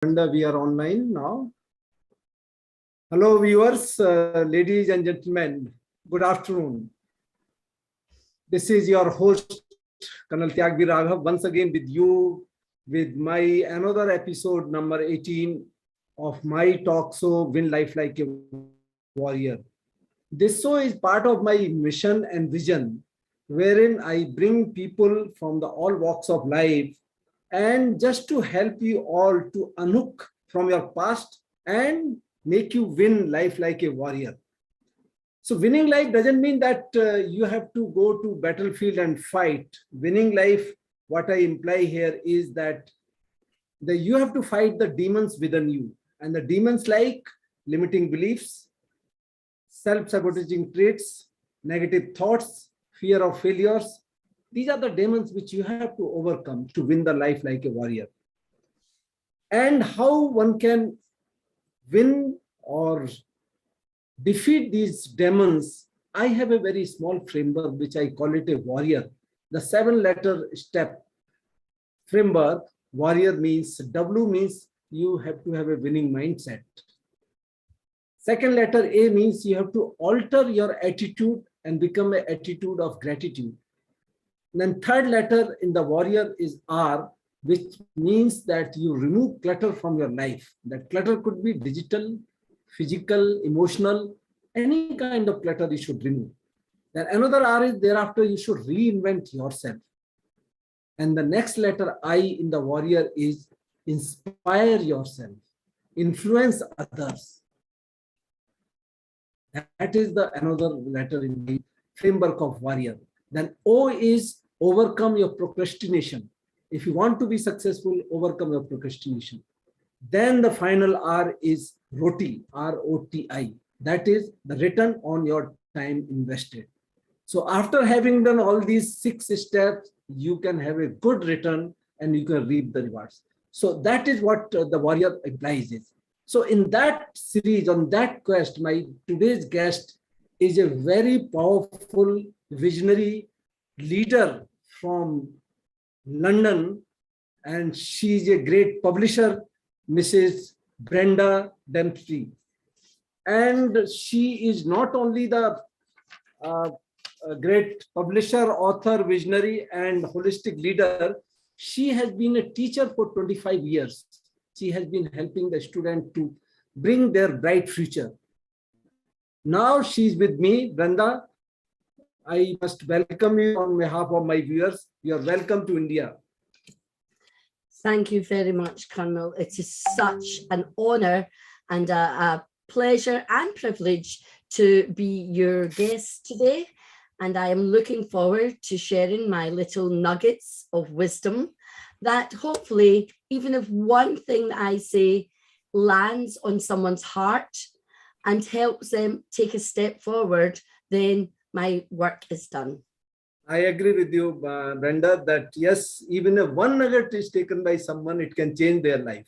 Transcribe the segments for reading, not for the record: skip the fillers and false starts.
Brenda, we are online now. Hello, viewers, ladies and gentlemen. Good afternoon. This is your host, Colonel Tyagvi Raghav, once again with you with my another episode number 18 of my talk show, Win Life Like a Warrior. This show is part of my mission and vision, wherein I bring people from all walks of life and just to help you all to unhook from your past and make you win life like a warrior. So winning life doesn't mean that you have to go to battlefield and fight. Winning life, what I imply here is that you have to fight the demons within you. And the demons like limiting beliefs, self-sabotaging traits, negative thoughts, fear of failures. These are the demons which you have to overcome to win the life like a warrior. And how one can win or defeat these demons, I have a very small framework which I call it a warrior. The 7-letter step framework. Warrior means W means you have to have a winning mindset. Second letter A means you have to alter your attitude and become an attitude of gratitude. And then third letter in the warrior is R, which means that you remove clutter from your life. That clutter could be digital, physical, emotional, any kind of clutter you should remove. Then another R is thereafter you should reinvent yourself. And the next letter I in the warrior is inspire yourself, influence others. That is the another letter in the framework of warrior. Then O is overcome your procrastination. If you want to be successful, overcome your procrastination. Then the final R is ROTI, R-O-T-I. That is the return on your time invested. So after having done all these 6 steps, you can have a good return and you can reap the rewards. So that is what the warrior implies is. So in that series, on that quest, my today's guest is a very powerful, visionary leader from London, and she's a great publisher, Mrs. Brenda Dempsey. And she is not only the great publisher, author, visionary, and holistic leader, she has been a teacher for 25 years. She has been helping the student to bring their bright future. Now she's with me, Brenda. I must welcome you on behalf of my viewers. You are welcome to India. Thank you very much, Colonel. It is such an honor and a pleasure and privilege to be your guest today. And I am looking forward to sharing my little nuggets of wisdom that hopefully, even if one thing that I say lands on someone's heart and helps them take a step forward, then my work is done. I agree with you, Brenda, that yes, even if one nugget is taken by someone, it can change their life.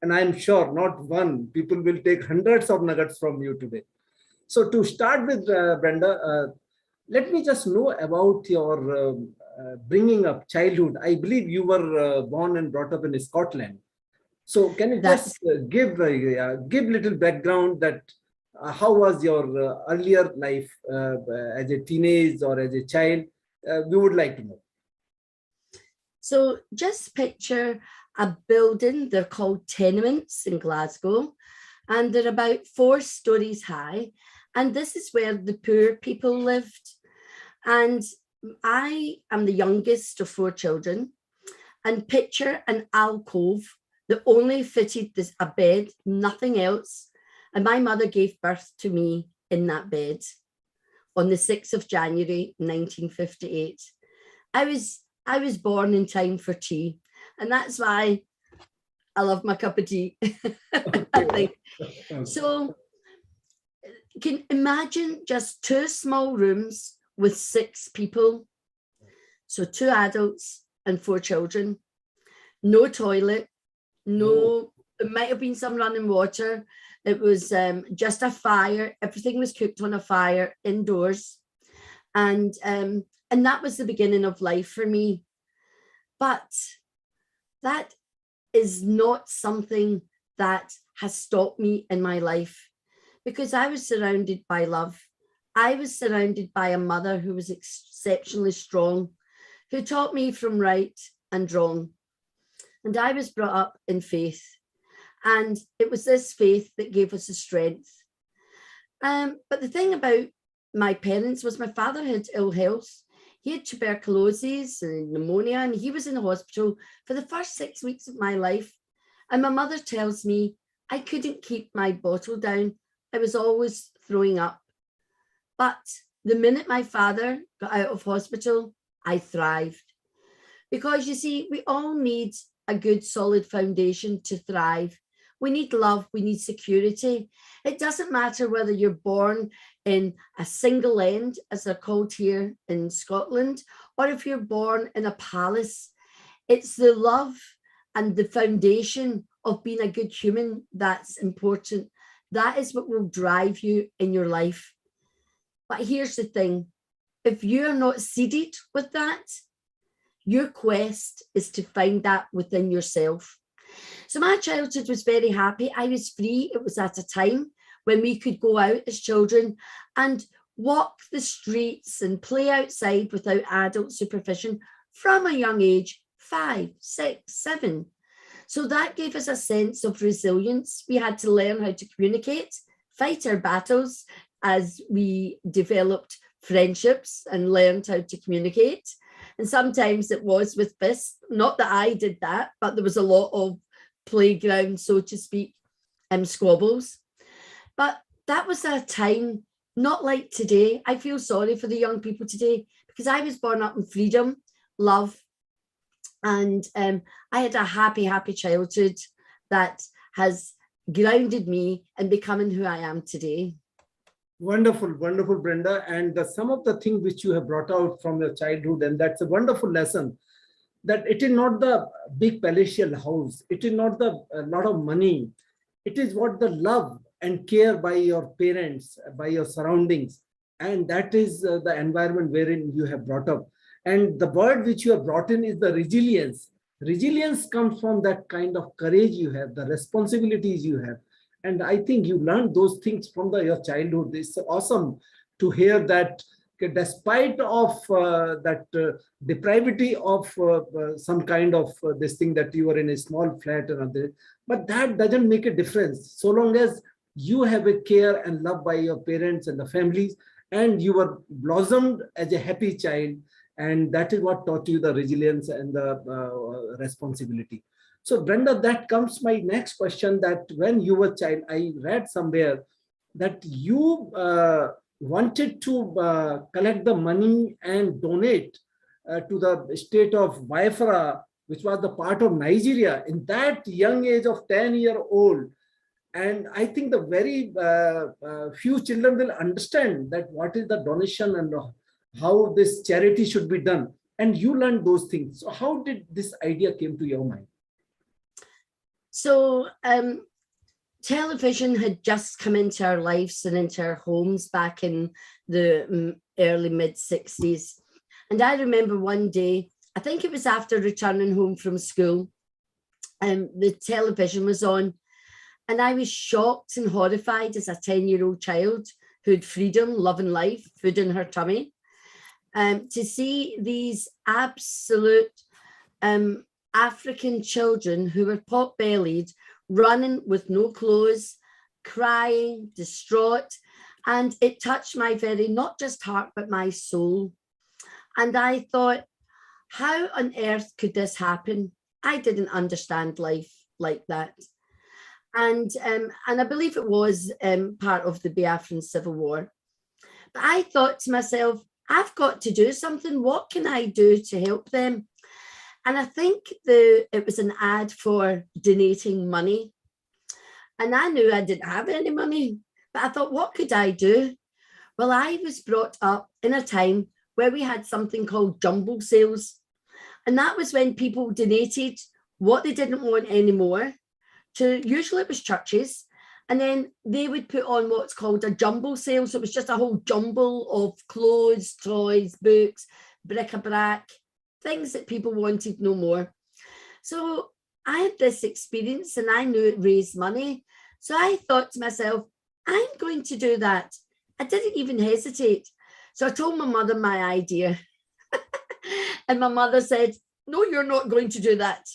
And I'm sure not one, people will take hundreds of nuggets from you today. So to start with, Brenda, let me just know about your bringing up childhood. I believe you were born and brought up in Scotland. So can you just give little background that how was your earlier life as a teenage or as a child? We would like to know. So just picture a building, they're called tenements in Glasgow, and they're about 4 stories high. And this is where the poor people lived. And I am the youngest of 4 children. And picture an alcove that only fitted a bed, nothing else. And my mother gave birth to me in that bed on the 6th of January, 1958. I was born in time for tea. And that's why I love my cup of tea, I think. So you can imagine just 2 small rooms with 6 people. So 2 adults and 4 children, no toilet, no, it might have been some running water. It was just a fire. Everything was cooked on a fire indoors. And that was the beginning of life for me. But that is not something that has stopped me in my life, because I was surrounded by love. I was surrounded by a mother who was exceptionally strong, who taught me from right and wrong. And I was brought up in faith. And it was this faith that gave us the strength. But the thing about my parents was my father had ill health. He had tuberculosis and pneumonia, and he was in the hospital for the first 6 weeks of my life. And my mother tells me I couldn't keep my bottle down. I was always throwing up. But the minute my father got out of hospital, I thrived. Because you see, we all need a good solid foundation to thrive. We need love, we need security. It doesn't matter whether you're born in a single end, as they're called here in Scotland, or if you're born in a palace. It's the love and the foundation of being a good human that's important. That is what will drive you in your life. But here's the thing, if you're not seeded with that, your quest is to find that within yourself. So my childhood was very happy. I was free. It was at a time when we could go out as children and walk the streets and play outside without adult supervision from a young age, 5, 6, 7. So that gave us a sense of resilience. We had to learn how to communicate, fight our battles as we developed friendships and learned how to communicate. And sometimes it was with fists. Not that I did that, but there was a lot of playground, so to speak, squabbles. But that was a time not like today. I feel sorry for the young people today, because I was born up in freedom, love, and I had a happy, happy childhood that has grounded me in becoming who I am today. Wonderful, wonderful, Brenda. And some of the things which you have brought out from your childhood, and that's a wonderful lesson, that it is not the big palatial house. It is not the lot of money. It is what the love and care by your parents, by your surroundings. And that is the environment wherein you have brought up. And the word which you have brought in is the resilience. Resilience comes from that kind of courage you have, the responsibilities you have. And I think you learned those things from your childhood. It's awesome to hear that despite of that depravity of some kind of this thing, that you were in a small flat and other, but that doesn't make a difference. So long as you have a care and love by your parents and the families, and you were blossomed as a happy child, and that is what taught you the resilience and the responsibility. So Brenda, that comes my next question, that when you were a child, I read somewhere that you wanted to collect the money and donate to the state of Biafra, which was the part of Nigeria, in that young age of 10-year-old. And I think the very few children will understand that what is the donation and how this charity should be done. And you learned those things. So how did this idea came to your mind? So television had just come into our lives and into our homes back in the early mid-60s. And I remember one day, I think it was after returning home from school, the television was on, and I was shocked and horrified as a 10-year-old child who had freedom, love and life, food in her tummy, to see these absolute African children who were pot-bellied, running with no clothes, crying, distraught. And it touched my very, not just heart, but my soul. And I thought, how on earth could this happen? I didn't understand life like that. And I believe it was part of the Biafran Civil War. But I thought to myself, I've got to do something. What can I do to help them? And I think it was an ad for donating money. And I knew I didn't have any money, but I thought, what could I do? Well, I was brought up in a time where we had something called jumble sales. And that was when people donated what they didn't want anymore to, usually it was churches. And then they would put on what's called a jumble sale. So it was just a whole jumble of clothes, toys, books, bric-a-brac, things that people wanted no more. So I had this experience and I knew it raised money. So I thought to myself, I'm going to do that. I didn't even hesitate. So I told my mother my idea. And my mother said, no, you're not going to do that.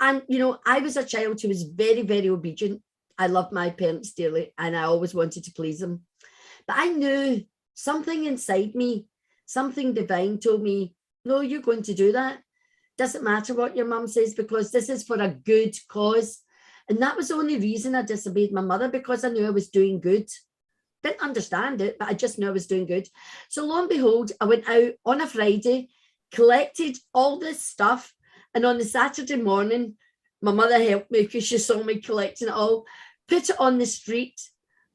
And, you know, I was a child who was very, very obedient. I loved my parents dearly and I always wanted to please them. But I knew something inside me, something divine told me, no, you're going to do that. Doesn't matter what your mum says, because this is for a good cause. And that was the only reason I disobeyed my mother, because I knew I was doing good. Didn't understand it, but I just knew I was doing good. So lo and behold, I went out on a Friday, collected all this stuff. And on the Saturday morning, my mother helped me because she saw me collecting it all, put it on the street.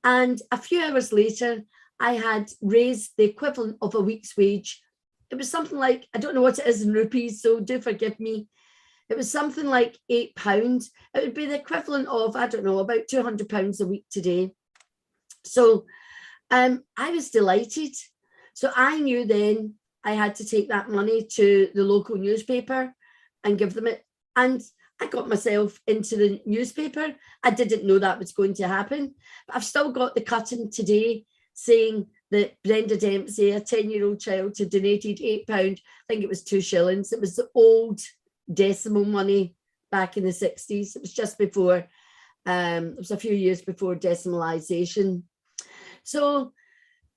And a few hours later, I had raised the equivalent of a week's wage. It was something like, I don't know what it is in rupees, so do forgive me. It was something like £8. It would be the equivalent of, I don't know, about £200 a week today. So I was delighted. So I knew then I had to take that money to the local newspaper and give them it. And I got myself into the newspaper. I didn't know that was going to happen, but I've still got the cutting today saying that Brenda Dempsey, a 10-year-old child, had donated £8. I think it was 2 shillings. It was the old decimal money back in the 60s. It was just before, it was a few years before decimalisation. So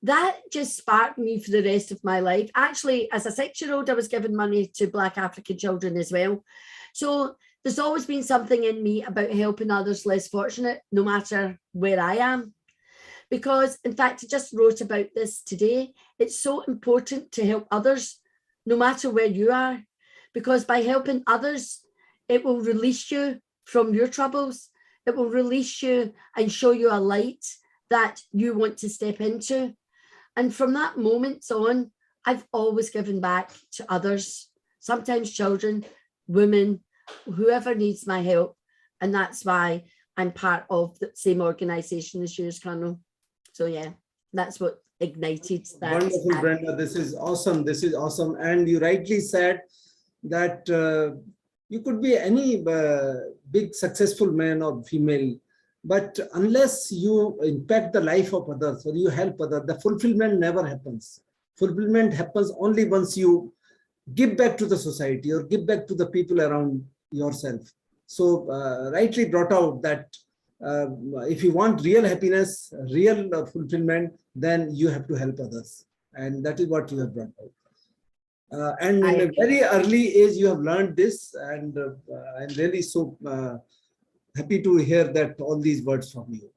that just sparked me for the rest of my life. Actually, as a 6-year-old, I was giving money to Black African children as well. So there's always been something in me about helping others less fortunate, no matter where I am. Because, in fact, I just wrote about this today. It's so important to help others, no matter where you are, because by helping others, it will release you from your troubles. It will release you and show you a light that you want to step into. And from that moment on, I've always given back to others, sometimes children, women, whoever needs my help. And that's why I'm part of the same organisation as yours, Colonel. So yeah, that's what ignited that. Wonderful, Brenda. This is awesome. This is awesome. And you rightly said that you could be any big successful man or female, but unless you impact the life of others or you help others, the fulfillment never happens. Fulfillment happens only once you give back to the society or give back to the people around yourself. So rightly brought out that if you want real happiness, real fulfillment, then you have to help others. And that is what you have brought out. And in a very early age, you have learned this. And I'm really so happy to hear that all these words from you.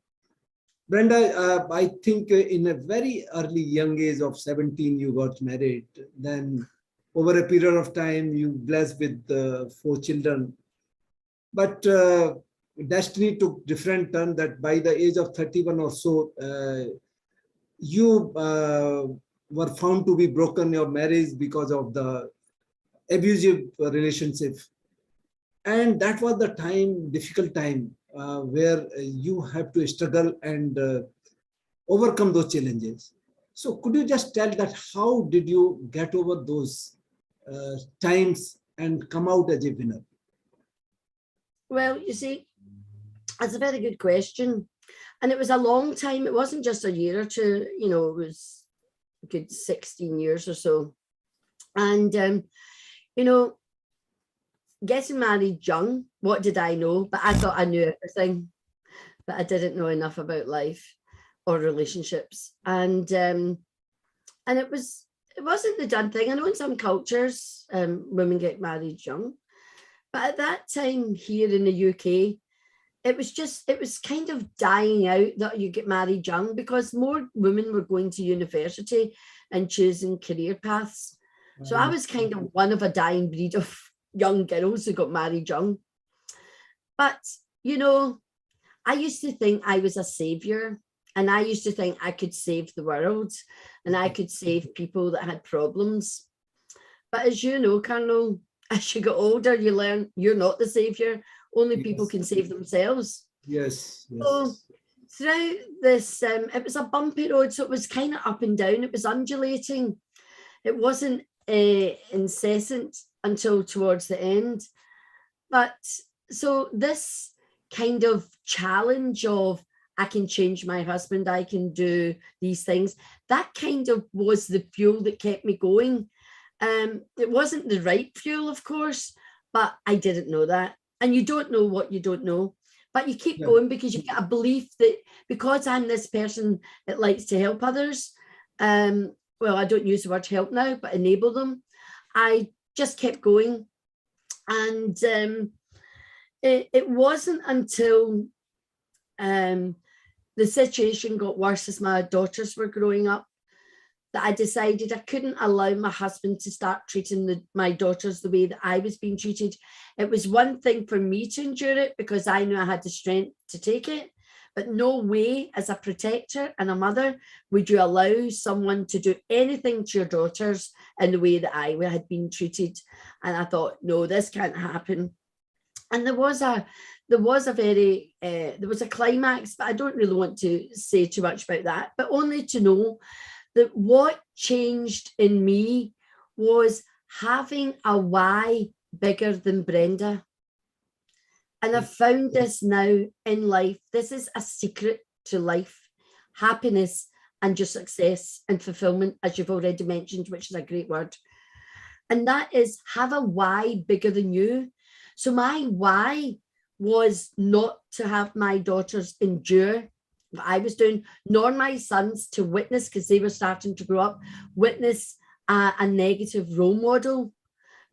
Brenda, I think in a very early young age of 17, you got married. Then over a period of time, you blessed with 4 children. But destiny took different turn that by the age of 31 or so, you were found to be broken your marriage because of the abusive relationship. And that was the time, difficult time, where you have to struggle and overcome those challenges. So could you just tell that how did you get over those times and come out as a winner? Well, you see, that's a very good question. And it was a long time. It wasn't just a year or two, you know, it was a good 16 years or so. And, you know, getting married young, what did I know? But I thought I knew everything, but I didn't know enough about life or relationships. And it wasn't the done thing. I know in some cultures, women get married young. But at that time here in the UK, it was kind of dying out that you get married young because more women were going to university and choosing career paths. So I was kind of one of a dying breed of young girls who got married young. But, you know, I used to think I was a savior and I used to think I could save the world and I could save people that had problems. But as you know, Colonel, as you get older, you learn you're not the savior. Only people can save themselves. Yes. So throughout this, it was a bumpy road, so it was kind of up and down. It was undulating. It wasn't incessant until towards the end. But so this kind of challenge of I can change my husband, I can do these things, that kind of was the fuel that kept me going. It wasn't the right fuel, of course, but I didn't know that. And you don't know what you don't know, but you keep going because you've got a belief that because I'm this person that likes to help others, well, I don't use the word help now, but enable them. I just kept going. And it wasn't until the situation got worse as my daughters were growing up that I decided I couldn't allow my husband to start treating my daughters the way that I was being treated. It was one thing for me to endure it because I knew I had the strength to take it, but no way as a protector and a mother would you allow someone to do anything to your daughters in the way that I had been treated. And I thought, no, this can't happen. And there was a climax, but I don't really want to say too much about that, but only to know that what changed in me was having a why bigger than Brenda. And I've found this now in life. This is a secret to life, happiness and your success and fulfillment, as you've already mentioned, which is a great word. And that is have a why bigger than you. So my why was not to have my daughters endure what I was doing, nor my sons to witness, because they were starting to grow up, witness a negative role model.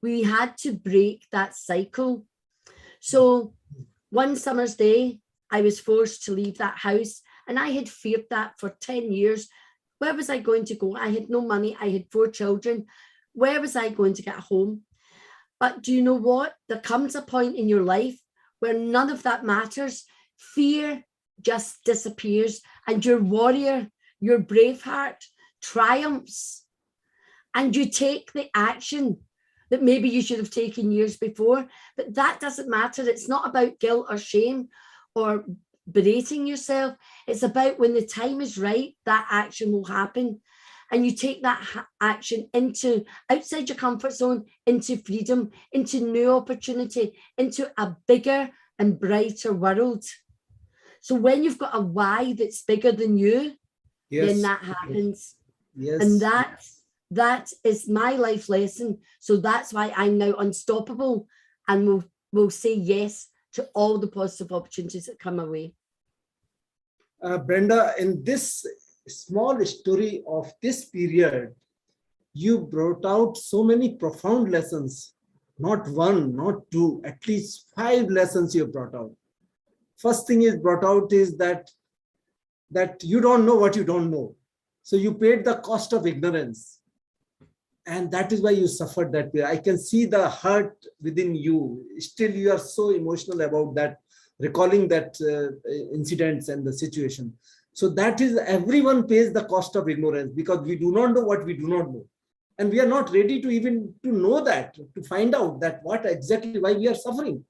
We had to break that cycle. So one summer's day, I was forced to leave that house, and I had feared that for 10 years. Where was I going to go? I had no money. I had 4 children. Where was I going to get home? But do you know what? There comes a point in your life where none of that matters. Fear just disappears, and your warrior, your brave heart triumphs, and you take the action that maybe you should have taken years before. But that doesn't matter. It's not about guilt or shame or berating yourself. It's about when the time is right, that action will happen. And you take that action into outside your comfort zone, into freedom, into new opportunity, into a bigger and brighter world. So when you've got a why that's bigger than you, then that happens. Yes. And that is my life lesson. So that's why I'm now unstoppable and will say yes to all the positive opportunities that come away. Brenda, in this small story of this period, you brought out so many profound lessons. Not one, not two, at least 5 lessons you brought out. First thing is brought out is that you don't know what you don't know. So you paid the cost of ignorance. And that is why you suffered that way. I can see the hurt within you. Still, you are so emotional about that, recalling that incidents and the situation. So that is, everyone pays the cost of ignorance because we do not know what we do not know. And we are not ready to even to know that, to find out that what exactly why we are suffering.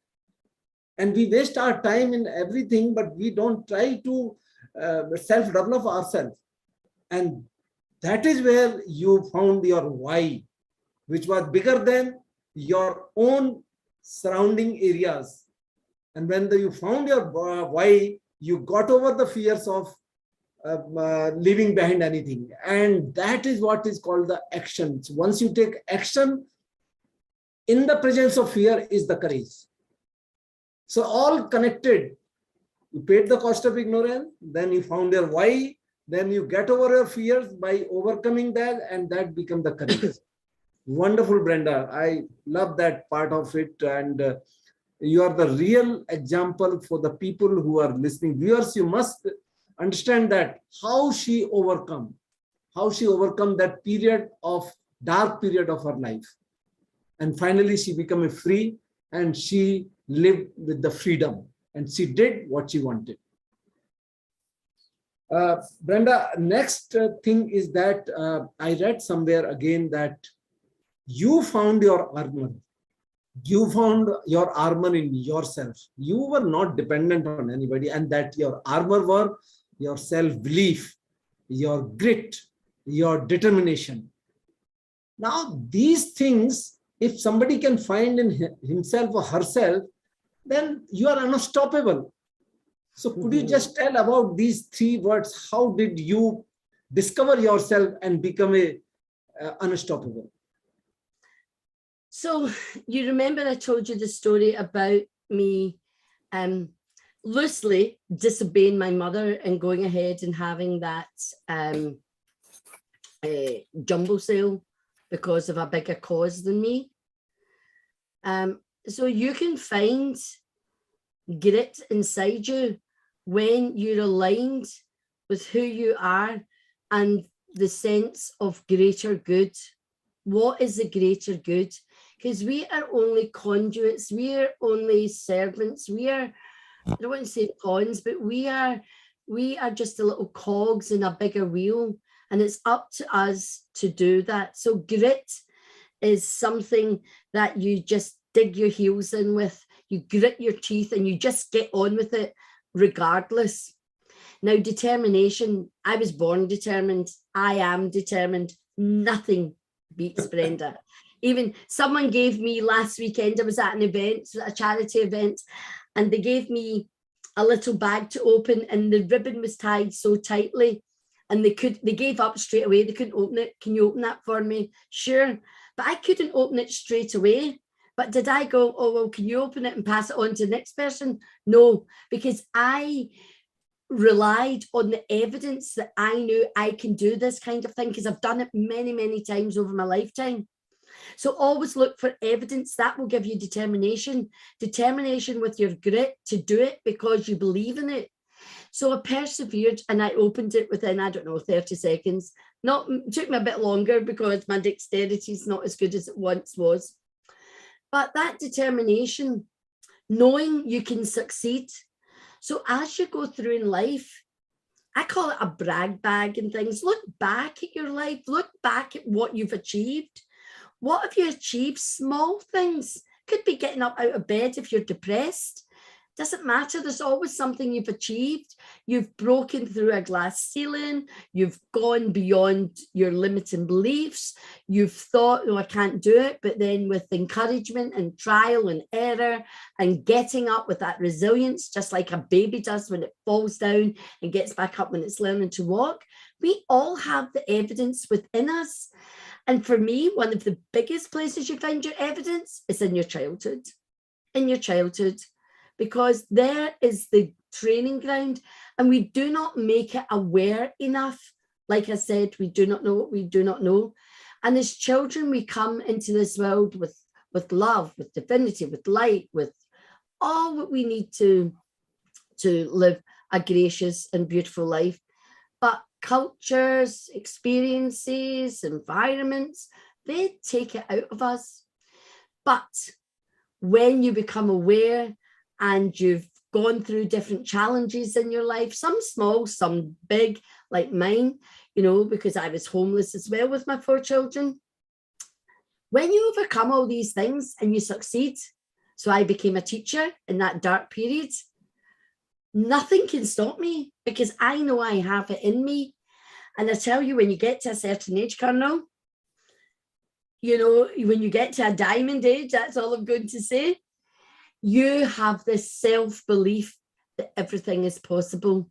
And we waste our time in everything, but we don't try to self-develop ourselves. And that is where you found your why, which was bigger than your own surrounding areas. And when you found your why, you got over the fears of leaving behind anything. And that is what is called the actions. Once you take action, in the presence of fear is the courage. So all connected. You paid the cost of ignorance, then you found your why, then you get over your fears by overcoming that, and that becomes the courage. Wonderful, Brenda. I love that part of it. And you are the real example for the people who are listening. Viewers, you must understand that how she overcome that dark period of her life. And finally, she became free and she lived with the freedom and she did what she wanted. Brenda, next thing is that I read somewhere again that you found your armor. You found your armor in yourself. You were not dependent on anybody, and that your armor were your self-belief, your grit, your determination. Now, these things, if somebody can find in himself or herself, then you are unstoppable. So could you just tell about these three words? How did you discover yourself and become unstoppable? So you remember I told you the story about me loosely disobeying my mother and going ahead and having that jumbo sale because of a bigger cause than me. So you can find grit inside you when you're aligned with who you are and the sense of greater good. What is the greater good? Because we are only conduits, we are only servants, we are, I don't want to say pawns, but we are just a little cogs in a bigger wheel, and it's up to us to do that. So grit is something that you just dig your heels in with, you grit your teeth and you just get on with it regardless. Now, determination, I was born determined, I am determined, nothing beats Brenda. Even someone gave me last weekend, I was at an event, a charity event, and they gave me a little bag to open and the ribbon was tied so tightly and they gave up straight away. They couldn't open it. Can you open that for me? Sure. But I couldn't open it straight away. But did I go, oh, well, can you open it and pass it on to the next person? No, because I relied on the evidence that I knew I can do this kind of thing because I've done it many, many times over my lifetime. So always look for evidence that will give you determination with your grit to do it because you believe in it. So I persevered and I opened it within, I don't know, 30 seconds. It took me a bit longer because my dexterity is not as good as it once was. But that determination, knowing you can succeed. So as you go through in life, I call it a brag bag and things. Look back at your life. Look back at what you've achieved. What have you achieved? Small things. Could be getting up out of bed if you're depressed. Doesn't matter. There's always something you've achieved. You've broken through a glass ceiling. You've gone beyond your limiting beliefs. You've thought, no, I can't do it. But then with encouragement and trial and error and getting up with that resilience, just like a baby does when it falls down and gets back up when it's learning to walk, we all have the evidence within us. And for me, one of the biggest places you find your evidence is in your childhood. In your childhood. Because there is the training ground and we do not make it aware enough. Like I said, we do not know what we do not know. And as children, we come into this world with love, with divinity, with light, with all what we need to live a gracious and beautiful life. But cultures, experiences, environments, they take it out of us. But when you become aware and you've gone through different challenges in your life, some small, some big, like mine, you know, because I was homeless as well with my 4 children. When you overcome all these things and you succeed, so I became a teacher in that dark period, nothing can stop me because I know I have it in me. And I tell you, when you get to a certain age, Colonel, you know, when you get to a diamond age, that's all I'm going to say, you have this self-belief that everything is possible,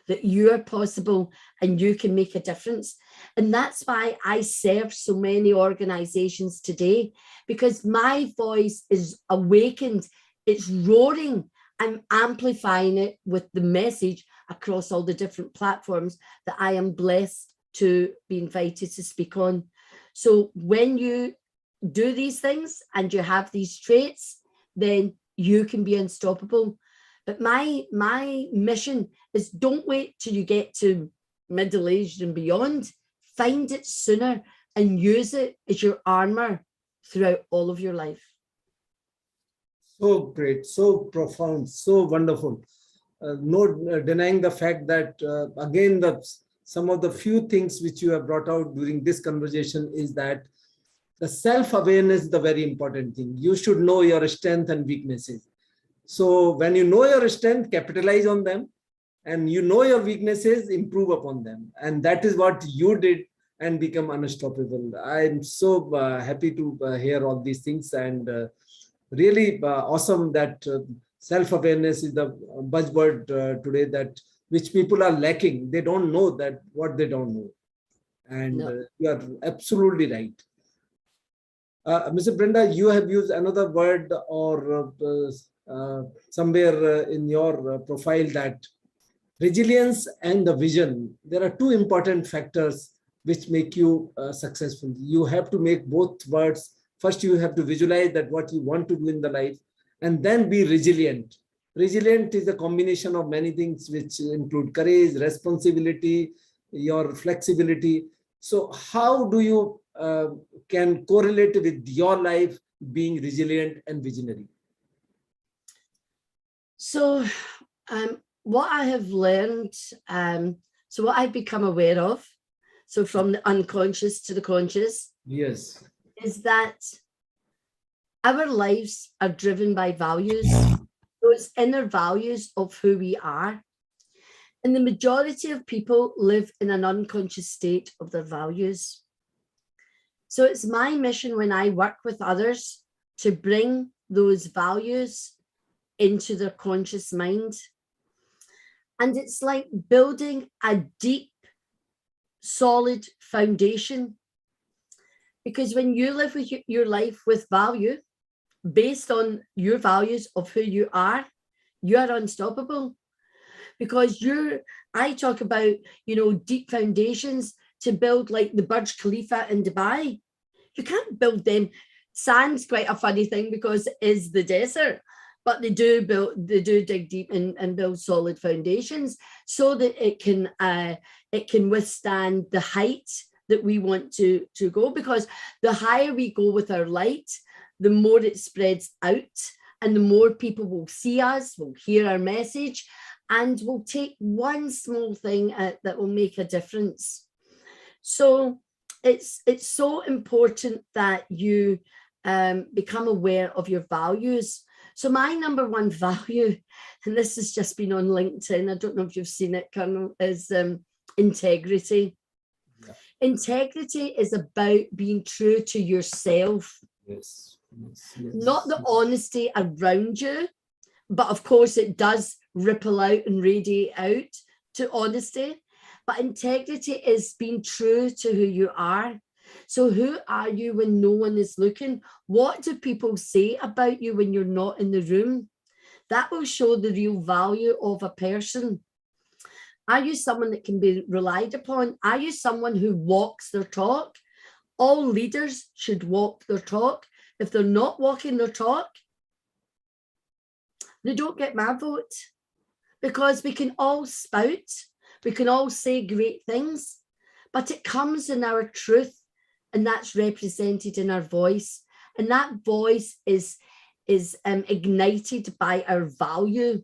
that you are possible and you can make a difference. And that's why I serve so many organizations today, because my voice is awakened, it's roaring. I'm amplifying it with the message across all the different platforms that I am blessed to be invited to speak on. So when you do these things and you have these traits, then you can be unstoppable. But my mission is don't wait till you get to middle-aged and beyond. Find it sooner and use it as your armor throughout all of your life. So great, so profound, so wonderful. No denying the fact that, again, some of the few things which you have brought out during this conversation is that the self-awareness is the very important thing. You should know your strengths and weaknesses. So when you know your strength, capitalize on them, and you know your weaknesses, improve upon them. And that is what you did and become unstoppable. I'm so happy to hear all these things, and really awesome that Self-awareness is the buzzword today, that which people are lacking. They don't know that what they don't know. And No. you are absolutely right. Mr. Brenda, you have used another word or somewhere in your profile, that resilience and the vision. There are two important factors which make you successful. You have to make both words. First, you have to visualize that what you want to do in the life, and then be resilient. Resilient is a combination of many things, which include courage, responsibility, your flexibility. So how do you can correlate with your life being resilient and visionary? So what I have learned, so what I've become aware of, so from the unconscious to the conscious, Yes, is that our lives are driven by values, those inner values of who we are. And the majority of people live in an unconscious state of their values. So it's my mission when I work with others to bring those values into their conscious mind. And it's like building a deep, solid foundation. Because when you live with your life with value, based on your values of who you are unstoppable. Because I talk about, deep foundations to build like the Burj Khalifa in Dubai. You can't build them. Sand's quite a funny thing because it is the desert, but they do dig deep and build solid foundations so that it can withstand the height that we want to go. Because the higher we go with our light, the more it spreads out, and the more people will see us, will hear our message, and will take one small thing that will make a difference. So it's so important that you become aware of your values. So my number one value, and this has just been on LinkedIn, I don't know if you've seen it, Colonel, is integrity. Yeah. Integrity is about being true to yourself. Yes. Yes. Not the honesty around you, but of course it does ripple out and radiate out to honesty. But integrity is being true to who you are. So who are you when no one is looking? What do people say about you when you're not in the room? That will show the real value of a person. Are you someone that can be relied upon? Are you someone who walks their talk? All leaders should walk their talk. If they're not walking their talk, they don't get my vote. Because we can all spout, we can all say great things, but it comes in our truth, and that's represented in our voice. And that voice is ignited by our value.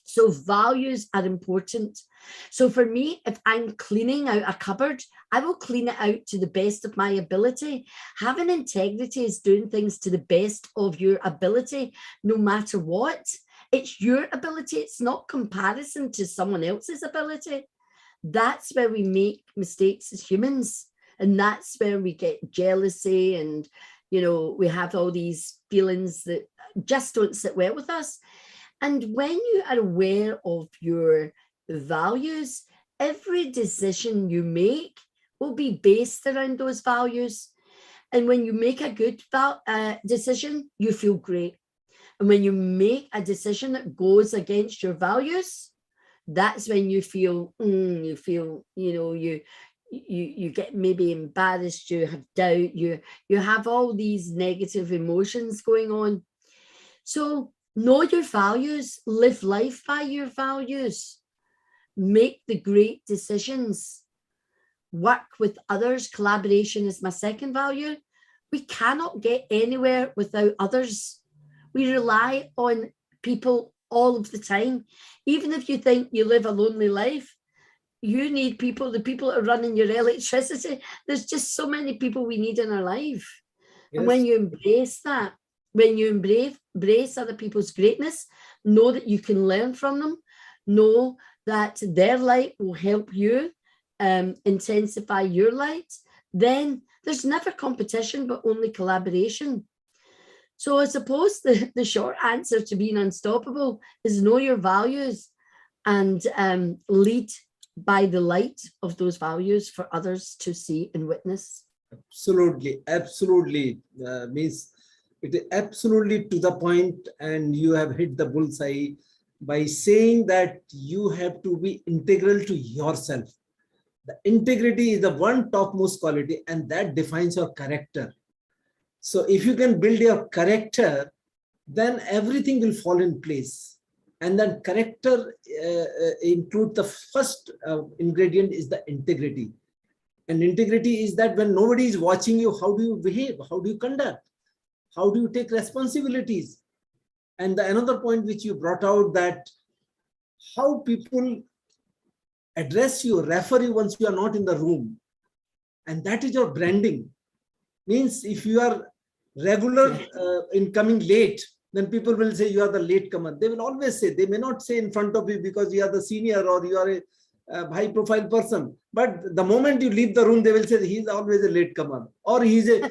So values are important. So for me, if I'm cleaning out a cupboard, I will clean it out to the best of my ability. Having integrity is doing things to the best of your ability, no matter what. It's your ability. It's not comparison to someone else's ability. That's where we make mistakes as humans. And that's where we get jealousy and, we have all these feelings that just don't sit well with us. And when you are aware of your values, every decision you make will be based around those values. And when you make a good decision, you feel great. And when you make a decision that goes against your values, that's when you feel, you get maybe embarrassed, you have doubt, you have all these negative emotions going on. So know your values, live life by your values, make the great decisions, work with others. Collaboration is my second value. We cannot get anywhere without others. We rely on people all of the time. Even if you think you live a lonely life, you need people, the people that are running your electricity. There's just so many people we need in our life. Yes. And when you embrace that, when you embrace other people's greatness, know that you can learn from them, know that their light will help you intensify your light, then there's never competition, but only collaboration. So I suppose the short answer to being unstoppable is know your values and lead by the light of those values for others to see and witness. Absolutely, absolutely. Means it is absolutely to the point, and you have hit the bullseye by saying that you have to be integral to yourself. The integrity is the one topmost quality, and that defines your character. So if you can build your character, then everything will fall in place. And then character include the first ingredient is the integrity. And integrity is that when nobody is watching you, how do you behave? How do you conduct? How do you take responsibilities? And the another point which you brought out, that how people address you, refer you once you are not in the room. And that is your branding. Means if you are regular in coming late, then people will say you are the late comer. They will always say, they may not say in front of you because you are the senior or you are a high profile person. But the moment you leave the room, they will say he's always a late comer. Or he's a,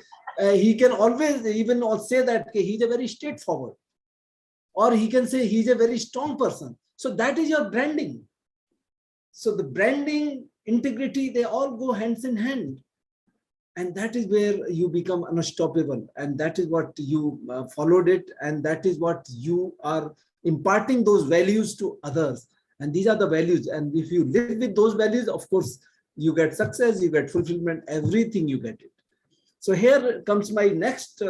he can always even say that he's a very straightforward. Or he can say he's a very strong person. So that is your branding. So the branding, integrity, they all go hands in hand. And that is where you become unstoppable. And that is what you followed it. And that is what you are imparting those values to others. And these are the values. And if you live with those values, of course, you get success, you get fulfillment, everything you get it. So here comes my next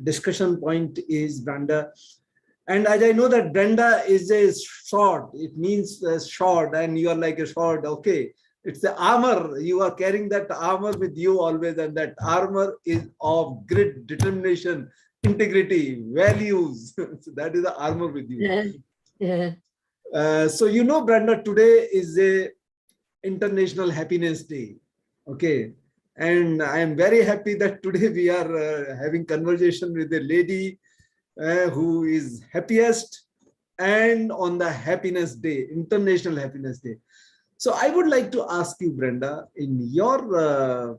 discussion point is Brenda. And as I know that Brenda is a sword, it means sword, and you are like a sword, okay. It's the armor. You are carrying that armor with you always, and that armor is of grit, determination, integrity, values. So that is the armor with you. Yeah. Yeah. So you know, Brenda, today is a International Happiness Day. Okay. And I am very happy that today we are having conversation with a lady who is happiest and on the Happiness Day, International Happiness Day. So I would like to ask you, Brenda, in your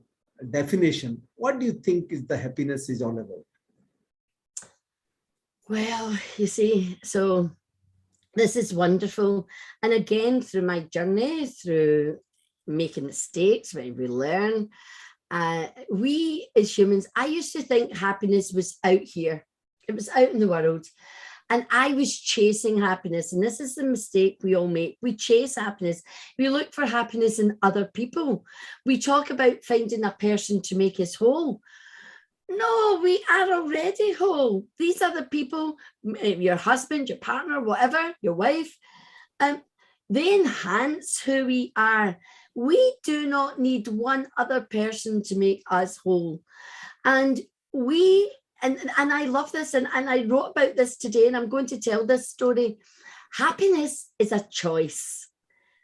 definition, what do you think is the happiness is all about? Well, you see, so this is wonderful. And again, through my journey, through making mistakes, where we learn, we as humans, I used to think happiness was out here. It was out in the world. And I was chasing happiness. And this is the mistake we all make. We chase happiness. We look for happiness in other people. We talk about finding a person to make us whole. No, we are already whole. These are the people, your husband, your partner, whatever, your wife. They enhance who we are. We do not need one other person to make us whole. And I love this, and I wrote about this today, and I'm going to tell this story. Happiness is a choice.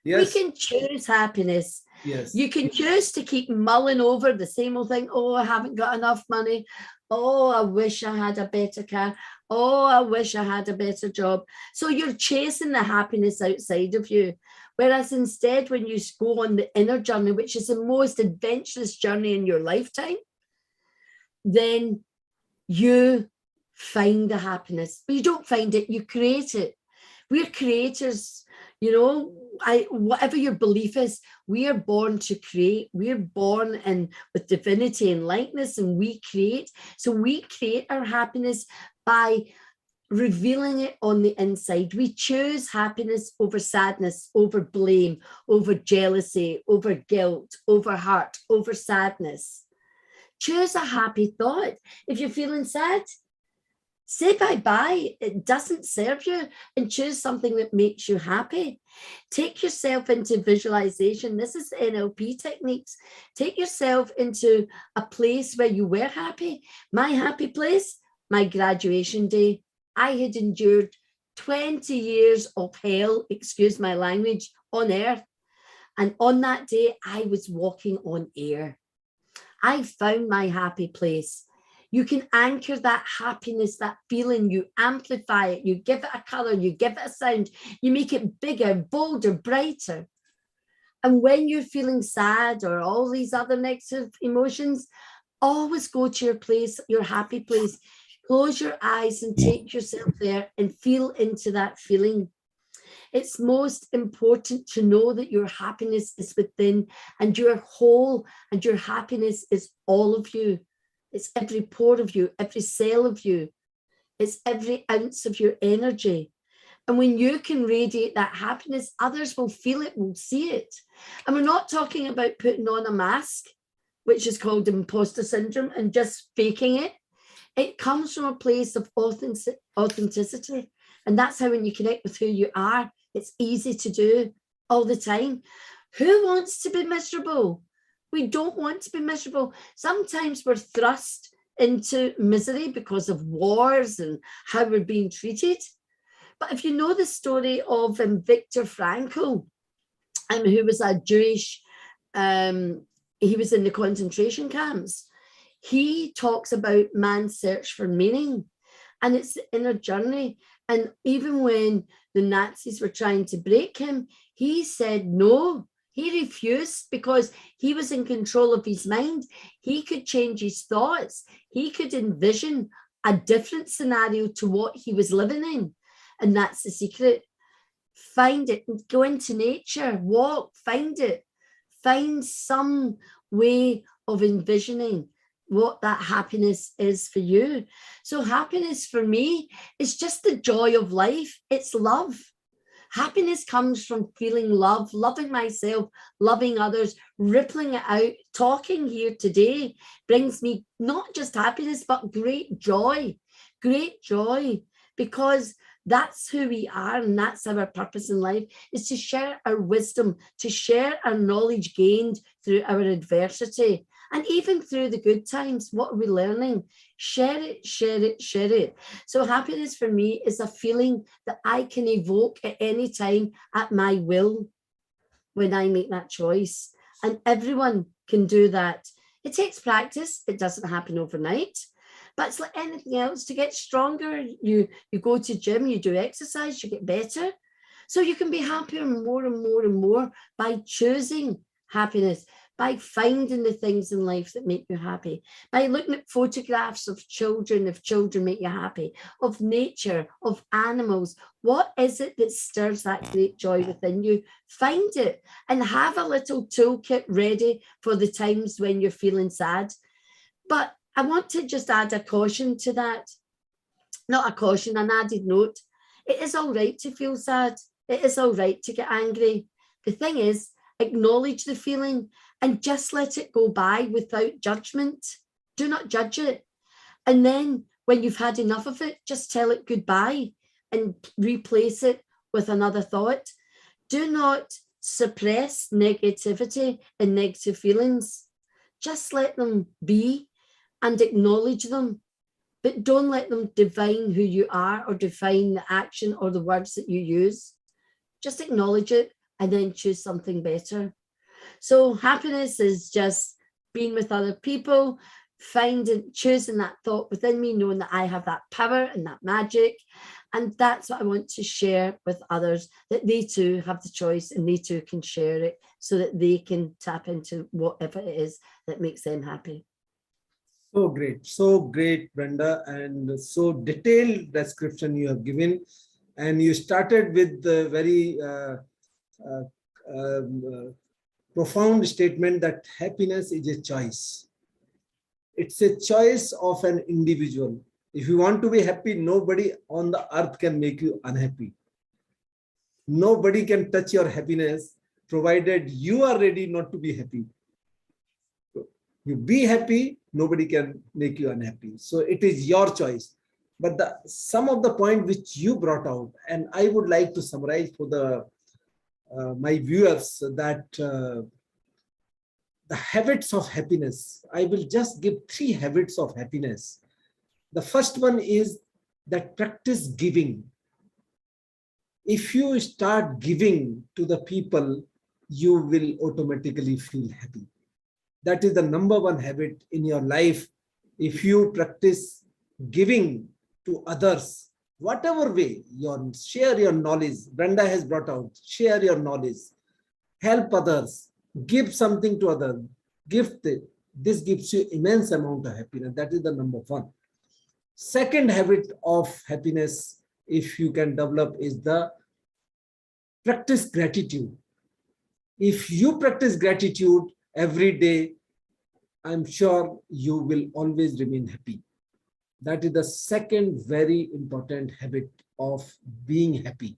Yes. We can choose happiness. Yes. You can choose to keep mulling over the same old thing. Oh, I haven't got enough money. Oh, I wish I had a better car. Oh, I wish I had a better job. So you're chasing the happiness outside of you. Whereas instead, when you go on the inner journey, which is the most adventurous journey in your lifetime, then you find the happiness, but you don't find it, you create it. We're creators, you know. Whatever your belief is, we are born to create. We're born with divinity and likeness, and we create. So we create our happiness by revealing it on the inside. We choose happiness over sadness, over blame, over jealousy, over guilt, over hurt, over sadness. Choose a happy thought. If you're feeling sad, say bye-bye. It doesn't serve you, and choose something that makes you happy. Take yourself into visualization. This is NLP techniques. Take yourself into a place where you were happy. My happy place, my graduation day. I had endured 20 years of hell, excuse my language, on earth. And on that day, I was walking on air. I found my happy place. You can anchor that happiness, that feeling, you amplify it, you give it a color, you give it a sound, you make it bigger, bolder, brighter. And when you're feeling sad or all these other negative emotions, always go to your place, your happy place. Close your eyes and take yourself there and feel into that feeling. It's most important to know that your happiness is within, and you're whole, and your happiness is all of you. It's every pore of you, every cell of you. It's every ounce of your energy. And when you can radiate that happiness, others will feel it, will see it. And we're not talking about putting on a mask, which is called imposter syndrome, and just faking it. It comes from a place of authenticity. And that's how, when you connect with who you are, it's easy to do all the time. Who wants to be miserable? We don't want to be miserable. Sometimes we're thrust into misery because of wars and how we're being treated. But if you know the story of Viktor Frankl, who was a Jewish, he was in the concentration camps. He talks about man's search for meaning, and it's the inner journey. And even when the Nazis were trying to break him, he said no. He refused because he was in control of his mind. He could change his thoughts. He could envision a different scenario to what he was living in. And that's the secret. Find it, go into nature, walk, find it. Find some way of envisioning what that happiness is for you. So happiness for me is just the joy of life. It's love. Happiness comes from feeling love, loving myself, loving others, rippling it out. Talking here today brings me not just happiness, but great joy, because that's who we are, and that's our purpose in life, is to share our wisdom, to share our knowledge gained through our adversity. And even through the good times, what are we learning? Share it, share it, share it. So happiness for me is a feeling that I can evoke at any time at my will when I make that choice. And everyone can do that. It takes practice. It doesn't happen overnight. But it's like anything else. To get stronger, you go to gym, you do exercise, you get better. So you can be happier more and more and more by choosing happiness, by finding the things in life that make you happy, by looking at photographs of children, if children make you happy, of nature, of animals. What is it that stirs that great joy within you? Find it and have a little toolkit ready for the times when you're feeling sad. But I want to just add a caution to that. Not a caution, an added note. It is all right to feel sad. It is all right to get angry. The thing is, acknowledge the feeling and just let it go by without judgment. Do not judge it. And then when you've had enough of it, just tell it goodbye and replace it with another thought. Do not suppress negativity and negative feelings. Just let them be and acknowledge them, but don't let them define who you are or define the action or the words that you use. Just acknowledge it and then choose something better. So happiness is just being with other people, choosing that thought within me, knowing that I have that power and that magic. And that's what I want to share with others, that they too have the choice and they too can share it so that they can tap into whatever it is that makes them happy. So great, Brenda, and so detailed description you have given. And you started with the very profound statement that happiness is a choice. It's a choice of an individual. If you want to be happy, nobody on the earth can make you unhappy. Nobody can touch your happiness, provided you are ready not to be happy. You be happy, nobody can make you unhappy. So it is your choice. But some of the point which you brought out, and I would like to summarize for the my viewers, that the habits of happiness. I will just give 3 habits of happiness. The first one is that practice giving. If you start giving to the people, you will automatically feel happy. That is the number 1 habit in your life. If you practice giving to others, whatever way, share your knowledge. Brenda has brought out, share your knowledge, help others, give something to others, gift it. This gives you immense amount of happiness. That is the number 1. Second habit of happiness, if you can develop, is the practice gratitude. If you practice gratitude every day, I'm sure you will always remain happy. That is the second very important habit of being happy.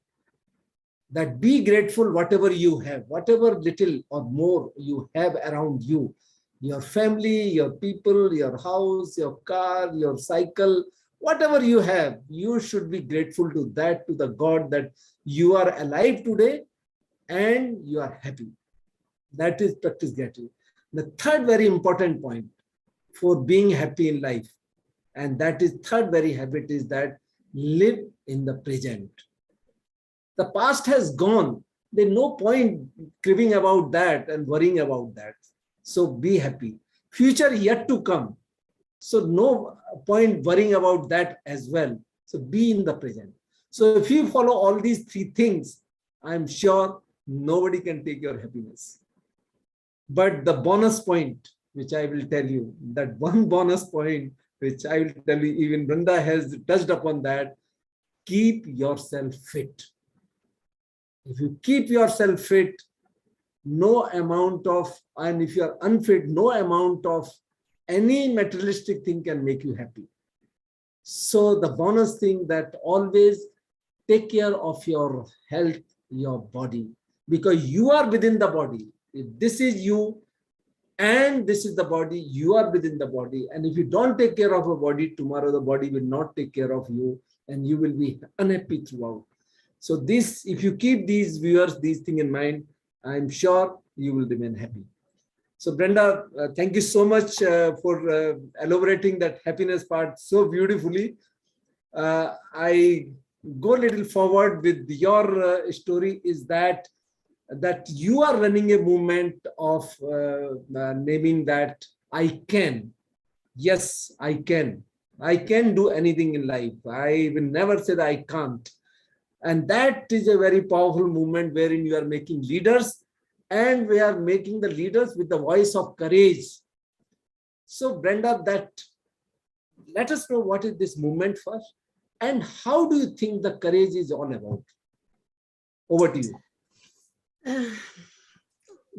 That be grateful whatever you have, whatever little or more you have around you, your family, your people, your house, your car, your cycle, whatever you have, you should be grateful to that, to the God that you are alive today and you are happy. That is practice gratitude. The third very important point for being happy in life, and that is third very habit, is that live in the present. The past has gone. There's no point cribbing about that and worrying about that. So be happy. Future yet to come. So no point worrying about that as well. So be in the present. So if you follow all these three things, I'm sure nobody can take your happiness. But the bonus point, which I will tell you, that one bonus point, which I will tell you, even Brenda has touched upon that, keep yourself fit. If you keep yourself fit, no amount of, and if you are unfit, no amount of any materialistic thing can make you happy. So the bonus thing, that always take care of your health, your body, because you are within the body. If this is you and this is the body, you are within the body. And if you don't take care of your body, tomorrow the body will not take care of you and you will be unhappy throughout. So this, if you keep these viewers, these things in mind, I'm sure you will remain happy. So Brenda, thank you so much for elaborating that happiness part so beautifully. I go a little forward with your story, is that you are running a movement of naming that I can. Yes, I can. I can do anything in life. I will never say that I can't. And that is a very powerful movement wherein you are making leaders, and we are making the leaders with the voice of courage. So Brenda, let us know what is this movement first, and how do you think the courage is all about? Over to you.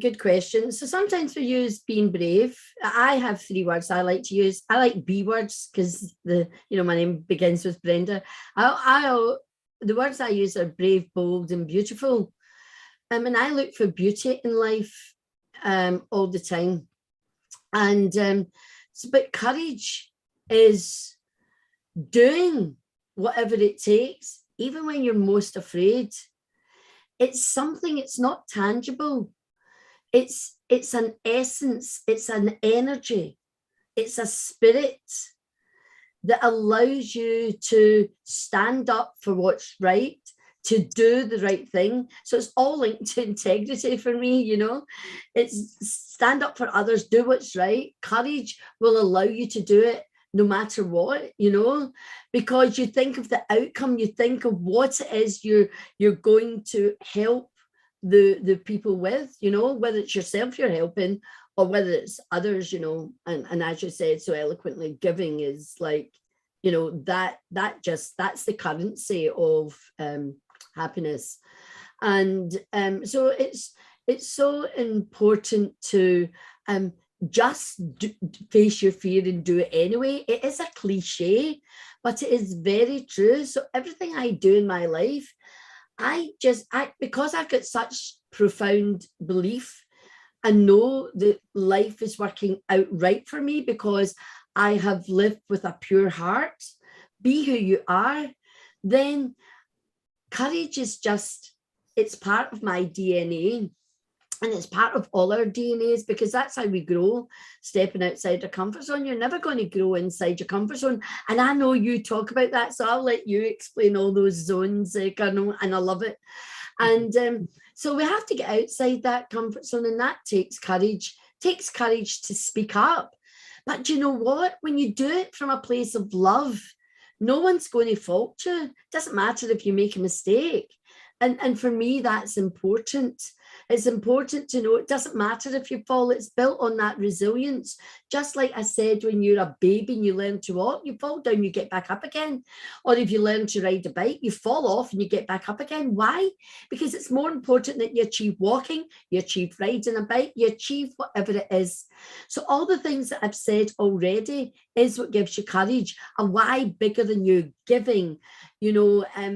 Good question. So sometimes we use being brave. I have three words I like to use. I like B words because my name begins with Brenda. The words I use are brave, bold, and beautiful. And I look for beauty in life all the time. And but courage is doing whatever it takes, even when you're most afraid. It's something, it's not tangible. It's an essence, it's an energy, it's a spirit that allows you to stand up for what's right, to do the right thing. So it's all linked to integrity for me, It's stand up for others, do what's right. Courage will allow you to do it no matter what, because you think of the outcome, you think of what it is you're going to help the people with, whether it's yourself you're helping or whether it's others, and as you said so eloquently, giving is like, that's the currency of happiness. And so it's so important to just face your fear and do it anyway. It is a cliche, but it is very true. So everything I do in my life, because I've got such profound belief and know that life is working out right for me because I have lived with a pure heart, be who you are, then courage is it's part of my DNA. And it's part of all our DNAs, because that's how we grow, stepping outside our comfort zone. You're never going to grow inside your comfort zone. And I know you talk about that, so I'll let you explain all those zones, Colonel, and I love it. And so we have to get outside that comfort zone, and that takes courage. It takes courage to speak up. But you know what? When you do it from a place of love, no one's going to fault you. It doesn't matter if you make a mistake. And for me, that's important. It's important to know it doesn't matter if you fall, it's built on that resilience. Just like I said, when you're a baby and you learn to walk, you fall down, you get back up again. Or if you learn to ride a bike, you fall off and you get back up again. Why? Because it's more important that you achieve walking, you achieve riding a bike, you achieve whatever it is. So all the things that I've said already is what gives you courage. A why bigger than you, giving,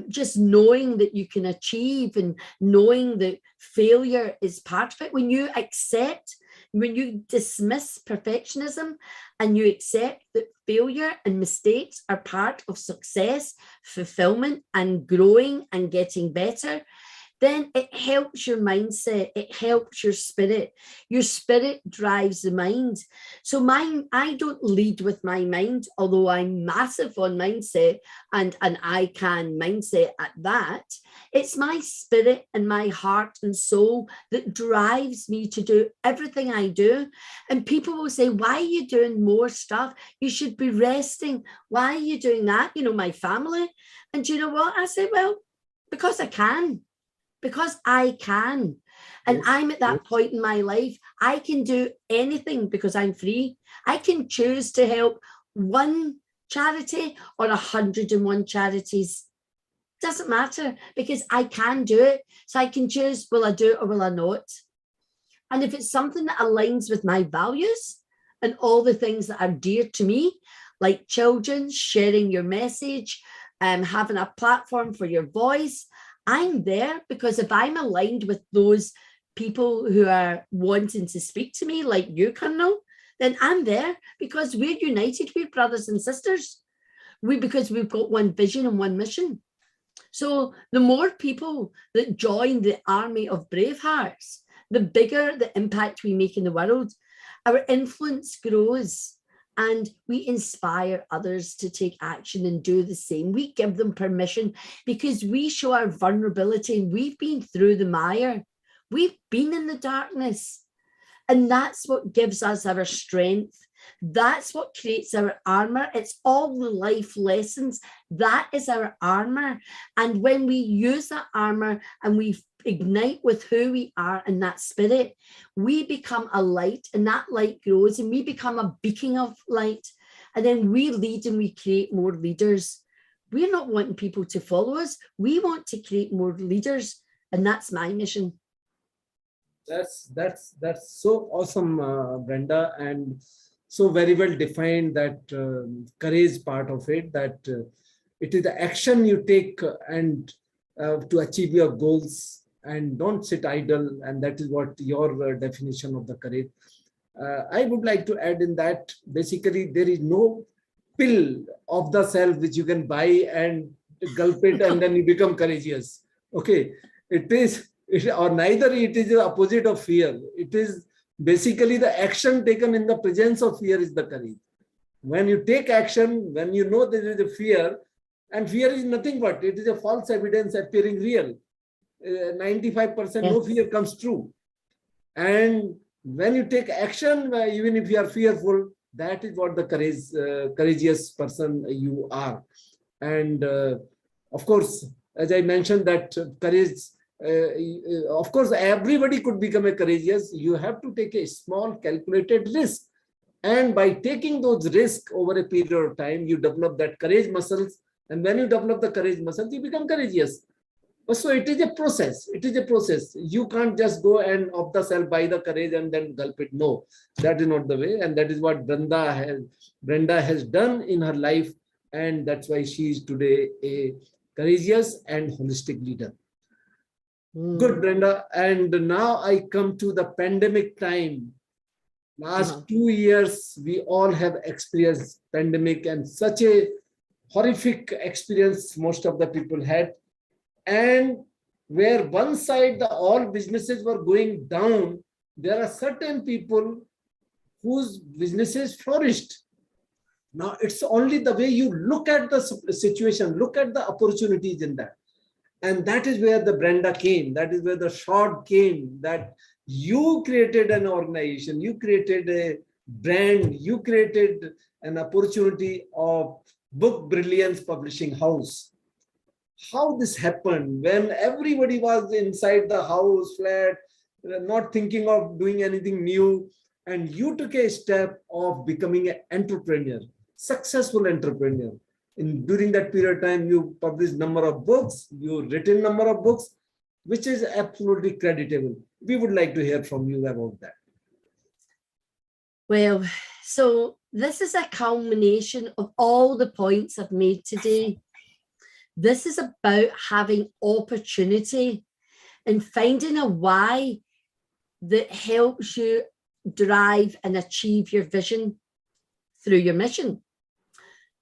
just knowing that you can achieve and knowing that failure is part of it. When you accept, when you dismiss perfectionism and you accept that failure and mistakes are part of success, fulfillment, and growing and getting better, then it helps your mindset, it helps your spirit. Your spirit drives the mind. So I don't lead with my mind, although I'm massive on mindset and I can mindset at that. It's my spirit and my heart and soul that drives me to do everything I do. And people will say, why are you doing more stuff? You should be resting. Why are you doing that? My family. And you know what? I say, well, because I can. Because I can. And Yes, I'm at that yes. point in my life. I can do anything because I'm free. I can choose to help one charity or 101 charities. Doesn't matter because I can do it. So I can choose, will I do it or will I not? And if it's something that aligns with my values and all the things that are dear to me, like children, sharing your message, having a platform for your voice, I'm there because if I'm aligned with those people who are wanting to speak to me, like you, Colonel, then I'm there because we're united, we're brothers and sisters. Because we've got one vision and one mission. So the more people that join the army of brave hearts, the bigger the impact we make in the world. Our influence grows. And we inspire others to take action and do the same. We give them permission because we show our vulnerability. We've been through the mire. We've been in the darkness. And that's what gives us our strength. That's what creates our armor. It's all the life lessons. That is our armor. And when we use that armor and we ignite with who we are in that spirit, we become a light, and that light grows and we become a beacon of light. And then we lead and we create more leaders. We're not wanting people to follow us. We want to create more leaders. And that's my mission. That's so awesome, Brenda, and so very well defined that courage part of it, that it is the action you take and to achieve your goals, and don't sit idle. And that is what your definition of the courage. I would like to add in that basically there is no pill of the self which you can buy and gulp it and then you become courageous. Okay, or neither it is the opposite of fear. It is basically the action taken in the presence of fear is the courage. When you take action, when you know there is a fear, and fear is nothing but it is a false evidence appearing real. 95% no fear comes true. And when you take action, even if you are fearful, that is what the courageous person you are. And of course, as I mentioned, that courage, of course, everybody could become a courageous. You have to take a small calculated risk. And by taking those risks over a period of time, you develop that courage muscles. And when you develop the courage muscles, you become courageous. So it is a process. It is a process. You can't just go and off the self buy the courage and then gulp it. No, that is not the way. And that is what Brenda has done in her life. And that's why she is today a courageous and holistic leader. Good, Brenda. And now I come to the pandemic time. Last 2 years, we all have experienced pandemic, and such a horrific experience most of the people had. And where one side all businesses were going down, there are certain people whose businesses flourished. Now it's only the way you look at the situation, look at the opportunities in that. And that is where the Brenda came. That is where the shot came, that you created an organization, you created a brand, you created an opportunity of Book Brilliance Publishing House. how this happened when everybody was inside the house, flat, not thinking of doing anything new. And you took a step of becoming an entrepreneur, successful entrepreneur. During that period of time, you published number of books, you written number of books, which is absolutely creditable. We would like to hear from you about that. Well, so this is a culmination of all the points I've made today. This is about having opportunity and finding a why that helps you drive and achieve your vision through your mission.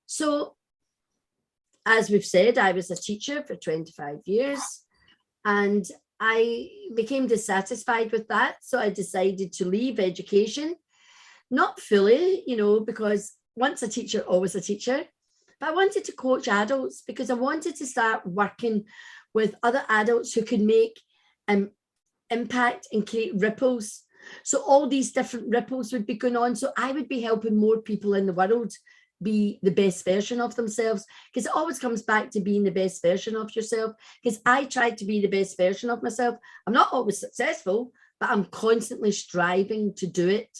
So, as we've said, I was a teacher for 25 years and I became dissatisfied with that. So I decided to leave education, not fully, because once a teacher, always a teacher. But I wanted to coach adults because I wanted to start working with other adults who could make impact and create ripples. So all these different ripples would be going on. So I would be helping more people in the world be the best version of themselves, because it always comes back to being the best version of yourself. Because I tried to be the best version of myself. I'm not always successful, but I'm constantly striving to do it,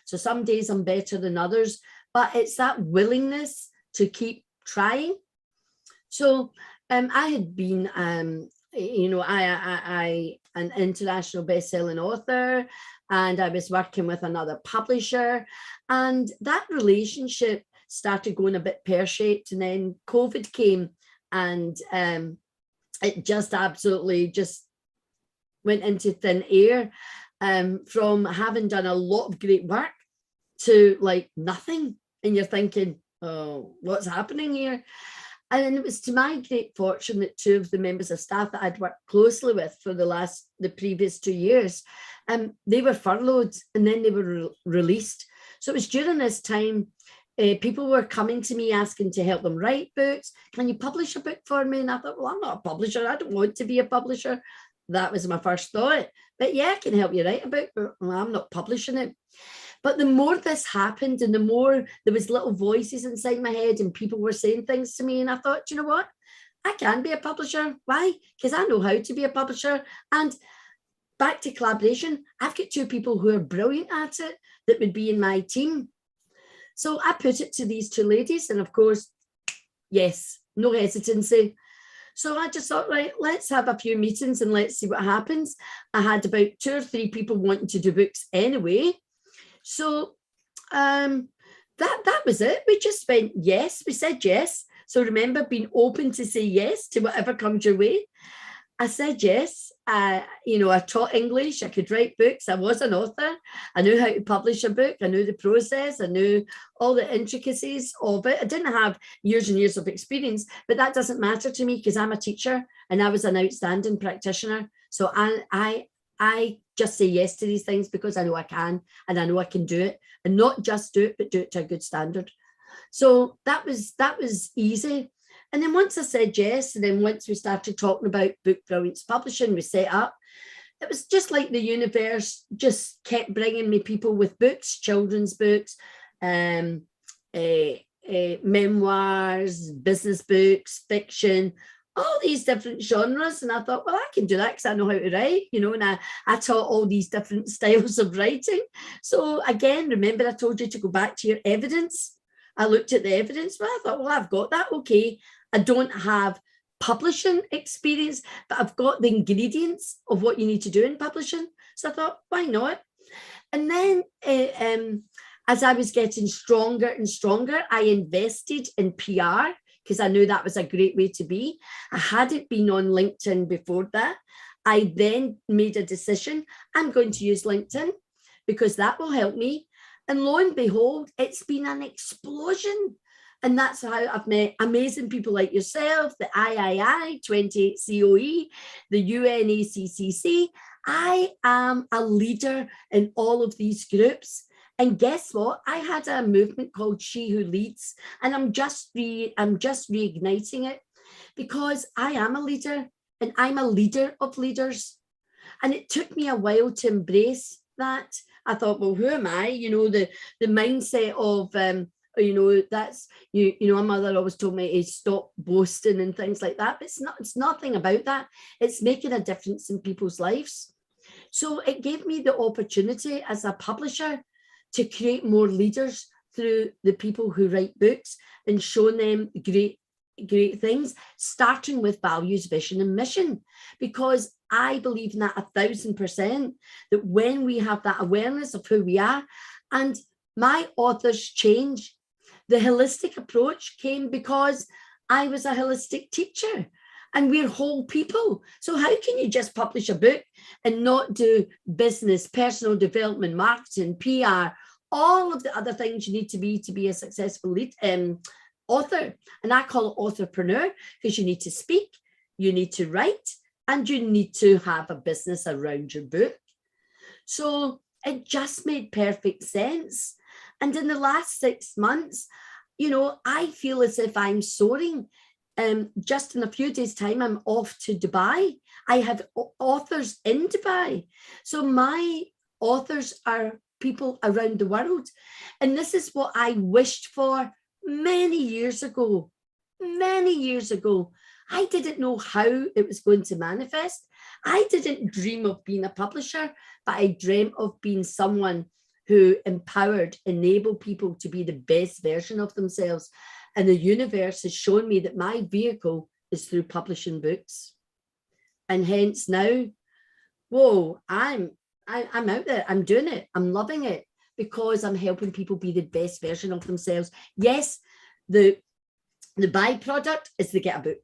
So some days I'm better than others, but it's that willingness to keep trying. So I had been, I an international best-selling author, and I was working with another publisher, and that relationship started going a bit pear-shaped, and then COVID came, and it just absolutely just went into thin air, from having done a lot of great work to like nothing, and you're thinking, oh, what's happening here? And it was to my great fortune that two of the members of staff that I'd worked closely with for the previous 2 years, they were furloughed and then they were released. So it was during this time, people were coming to me asking to help them write books. Can you publish a book for me? And I thought, well, I'm not a publisher. I don't want to be a publisher. That was my first thought. But yeah, I can help you write a book, but I'm not publishing it. But the more this happened and the more there was little voices inside my head and people were saying things to me, and I thought, you know what? I can be a publisher. Why? Because I know how to be a publisher. And back to collaboration, I've got two people who are brilliant at it that would be in my team. So I put it to these two ladies, and of course, yes, no hesitancy. So I just thought, right, let's have a few meetings and let's see what happens. I had about 2 or 3 people wanting to do books anyway. So that was it. We just went yes. We said yes. So remember, being open to say yes to whatever comes your way. I said yes. I taught English. I could write books. I was an author. I knew how to publish a book. I knew the process. I knew all the intricacies of it. I didn't have years and years of experience, but that doesn't matter to me because I'm a teacher and I was an outstanding practitioner. So I just say yes to these things because I know I can and I know I can do it, and not just do it, but do it to a good standard. So that was easy. And then once I said yes, and then once we started talking about Book Brilliance Publishing, we set up, it was just like the universe just kept bringing me people with books, children's books, memoirs, business books, fiction, all these different genres. And I thought, well, I can do that because I know how to write, and I taught all these different styles of writing. So again, remember I told you to go back to your evidence. I looked at the evidence, but I thought, well, I've got that. Okay. I don't have publishing experience, but I've got the ingredients of what you need to do in publishing. So I thought, why not? And then as I was getting stronger and stronger, I invested in PR because I knew that was a great way to be. I hadn't been on LinkedIn before that. I then made a decision, I'm going to use LinkedIn because that will help me. And lo and behold, it's been an explosion. And that's how I've met amazing people like yourself, the III, 28 COE, the UNACCC. I am a leader in all of these groups. And guess what? I had a movement called She Who Leads, and I'm just reigniting it because I am a leader and I'm a leader of leaders. And it took me a while to embrace that. I thought, well, who am I? The mindset of You know, that's, you know, my mother always told me to stop boasting and things like that. But it's nothing about that. It's making a difference in people's lives. So it gave me the opportunity as a publisher to create more leaders through the people who write books and showing them great things, starting with values, vision, and mission, because I believe in that 1,000%, that when we have that awareness of who we are, and my authors change. The holistic approach came because I was a holistic teacher and we're whole people. So how can you just publish a book and not do business, personal development, marketing, PR, all of the other things you need to be a successful author? And I call it authorpreneur, because you need to speak, you need to write, and you need to have a business around your book. So it just made perfect sense. And in the last 6 months, you know, I feel as if I'm soaring. Just in a few days' time, I'm off to Dubai. I have authors in Dubai. So my authors are people around the world. And this is what I wished for many years ago. Many years ago. I didn't know how it was going to manifest. I didn't dream of being a publisher, but I dreamt of being someone who empowered, enabled people to be the best version of themselves. And the universe has shown me that my vehicle is through publishing books. And hence now, whoa, I'm out there, I'm doing it, I'm loving it, because I'm helping people be the best version of themselves. Yes, the byproduct is they get a book,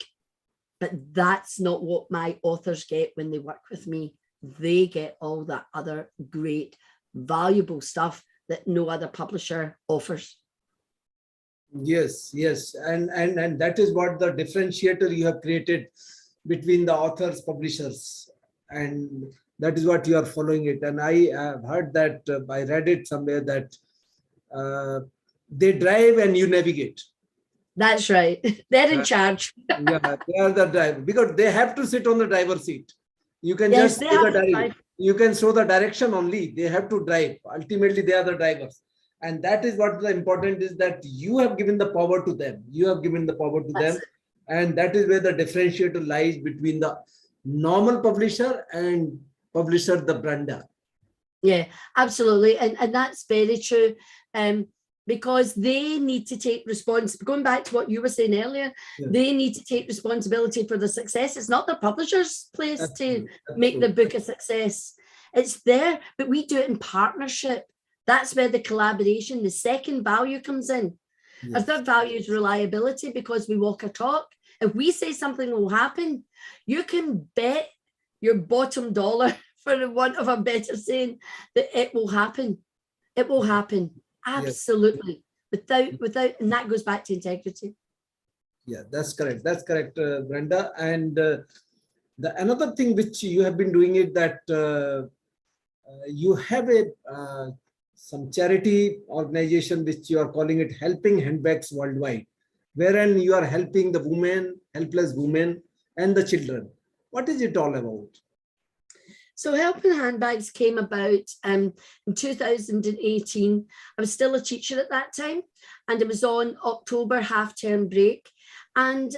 but that's not what my authors get when they work with me. They get all that other great, valuable stuff that no other publisher offers. Yes, yes. And that is what the differentiator you have created between the authors, publishers, and that is what you are following it. And I have heard that, I read it somewhere, that they drive and you navigate. That's right. They're in charge. Yeah, they are the driver, because they have to sit on the driver's seat. You can Yes, just you can show the direction only. They have to drive. Ultimately, they are the drivers. And that is what the important is, that you have given the power to them. You have given the power to them. And that is where the differentiator lies between the normal publisher and publisher, the Brenda. Yeah, absolutely. And that's very true. Because they need to take responsibility. Going back to what you were saying earlier, they need to take responsibility for the success. It's not the publisher's place to make the book a success. It's there, but we do it in partnership. That's where the collaboration, the second value comes in. Our third value is reliability, because we walk our talk. If we say something will happen, you can bet your bottom dollar, for want of a better saying, that it will happen. It will happen. Absolutely. Without, and that goes back to integrity. Yeah, that's correct. That's correct, Brenda. And another thing which you have been doing is that you have some charity organization which you are calling it Helping Handbags Worldwide, wherein you are helping the women, helpless women, and the children. What is it all about? So Helping Handbags came about in 2018. I was still a teacher at that time, and it was on October half-term break. And,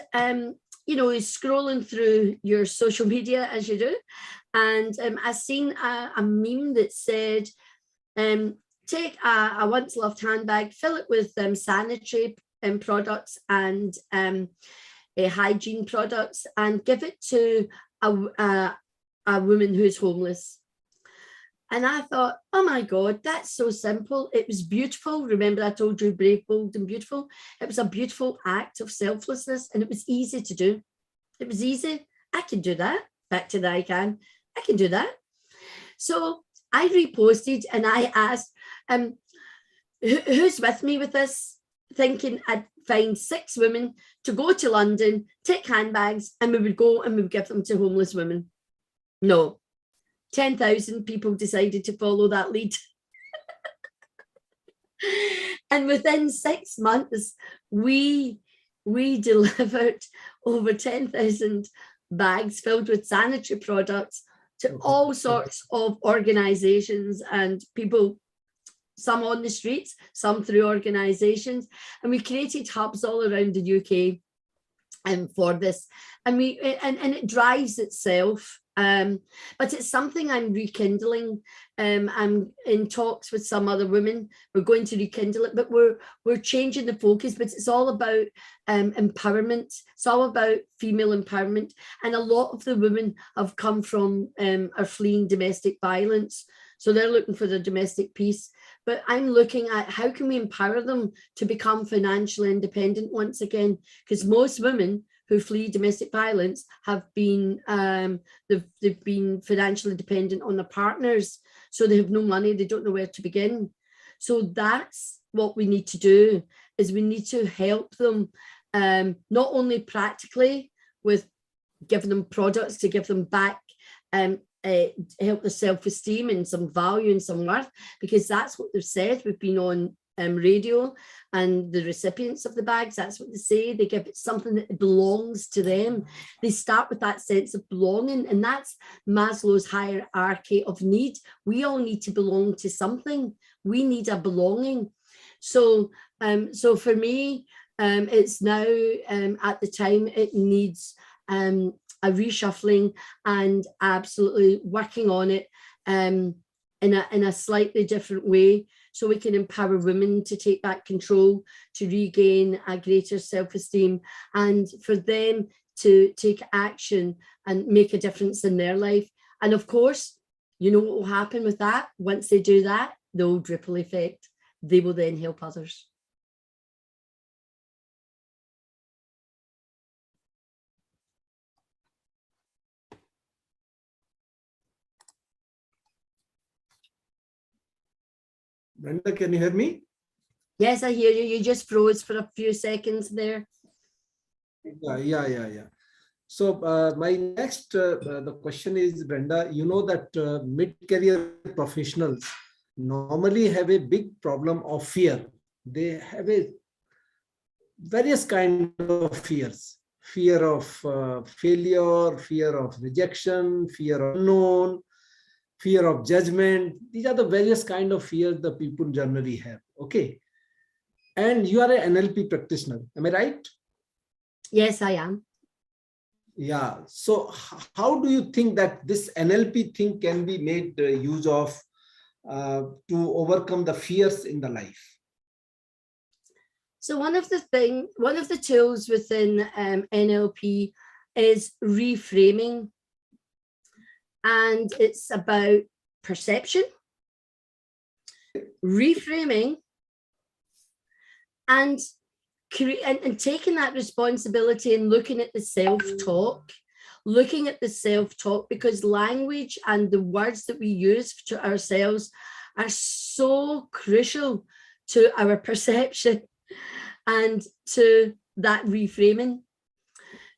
you know, scrolling through your social media as you do, and I seen a meme that said, take a once loved handbag, fill it with sanitary products and hygiene products, and give it to a woman who's homeless. And I thought, oh my God, that's so simple. It was beautiful. Remember, I told you brave, bold, and beautiful. It was a beautiful act of selflessness, and it was easy to do. It was easy. I can do that. Back to the I can do that. So I reposted and I asked, who's with me with this? Thinking I'd find 6 women to go to London, take handbags, and we would go and we would give them to homeless women. No, 10,000 people decided to follow that lead. And within 6 months, we delivered over 10,000 bags filled with sanitary products to all sorts of organizations and people some on the streets, some through organisations, and we created hubs all around the UK for this, and it drives itself. But it's something I'm rekindling. I'm in talks with some other women. We're going to rekindle it, but we're changing the focus. But it's all about empowerment. It's all about female empowerment, and a lot of the women have come from are fleeing domestic violence, so they're looking for their domestic peace. But I'm looking at how can we empower them to become financially independent once again, because most women who flee domestic violence have been they've been financially dependent on their partners, so they have no money, they don't know where to begin. So that's what we need to do, is we need to help them, not only practically with giving them products to give them back, help their self-esteem and some value and some worth, because that's what they've said. We've been on radio, and the recipients of the bags, that's what they say. They give it something that belongs to them. They start with that sense of belonging, and that's Maslow's hierarchy of need. We all need to belong to something. We need a belonging. So for me, it's now at the time it needs a reshuffling, and absolutely working on it in a slightly different way, so we can empower women to take back control, to regain a greater self-esteem, and for them to take action and make a difference in their life. And of course, you know what will happen with that? Once they do that, the old ripple effect, they will then help others. Brenda, can you hear me? Yes, I hear you. You just froze for a few seconds there. Yeah. So my next the question is, Brenda, you know that mid-career professionals normally have a big problem of fear. They have a various kind of fears. Fear of failure, fear of rejection, fear of unknown, fear of judgment. These are the various kind of fears the people generally have. Okay. And you are an NLP practitioner. Am I right? Yes, I am. Yeah. So how do you think that this NLP thing can be made use of to overcome the fears in the life? So one of the tools within NLP is reframing. And it's about perception, reframing, and taking that responsibility and looking at the self-talk, because language and the words that we use to ourselves are so crucial to our perception and to that reframing.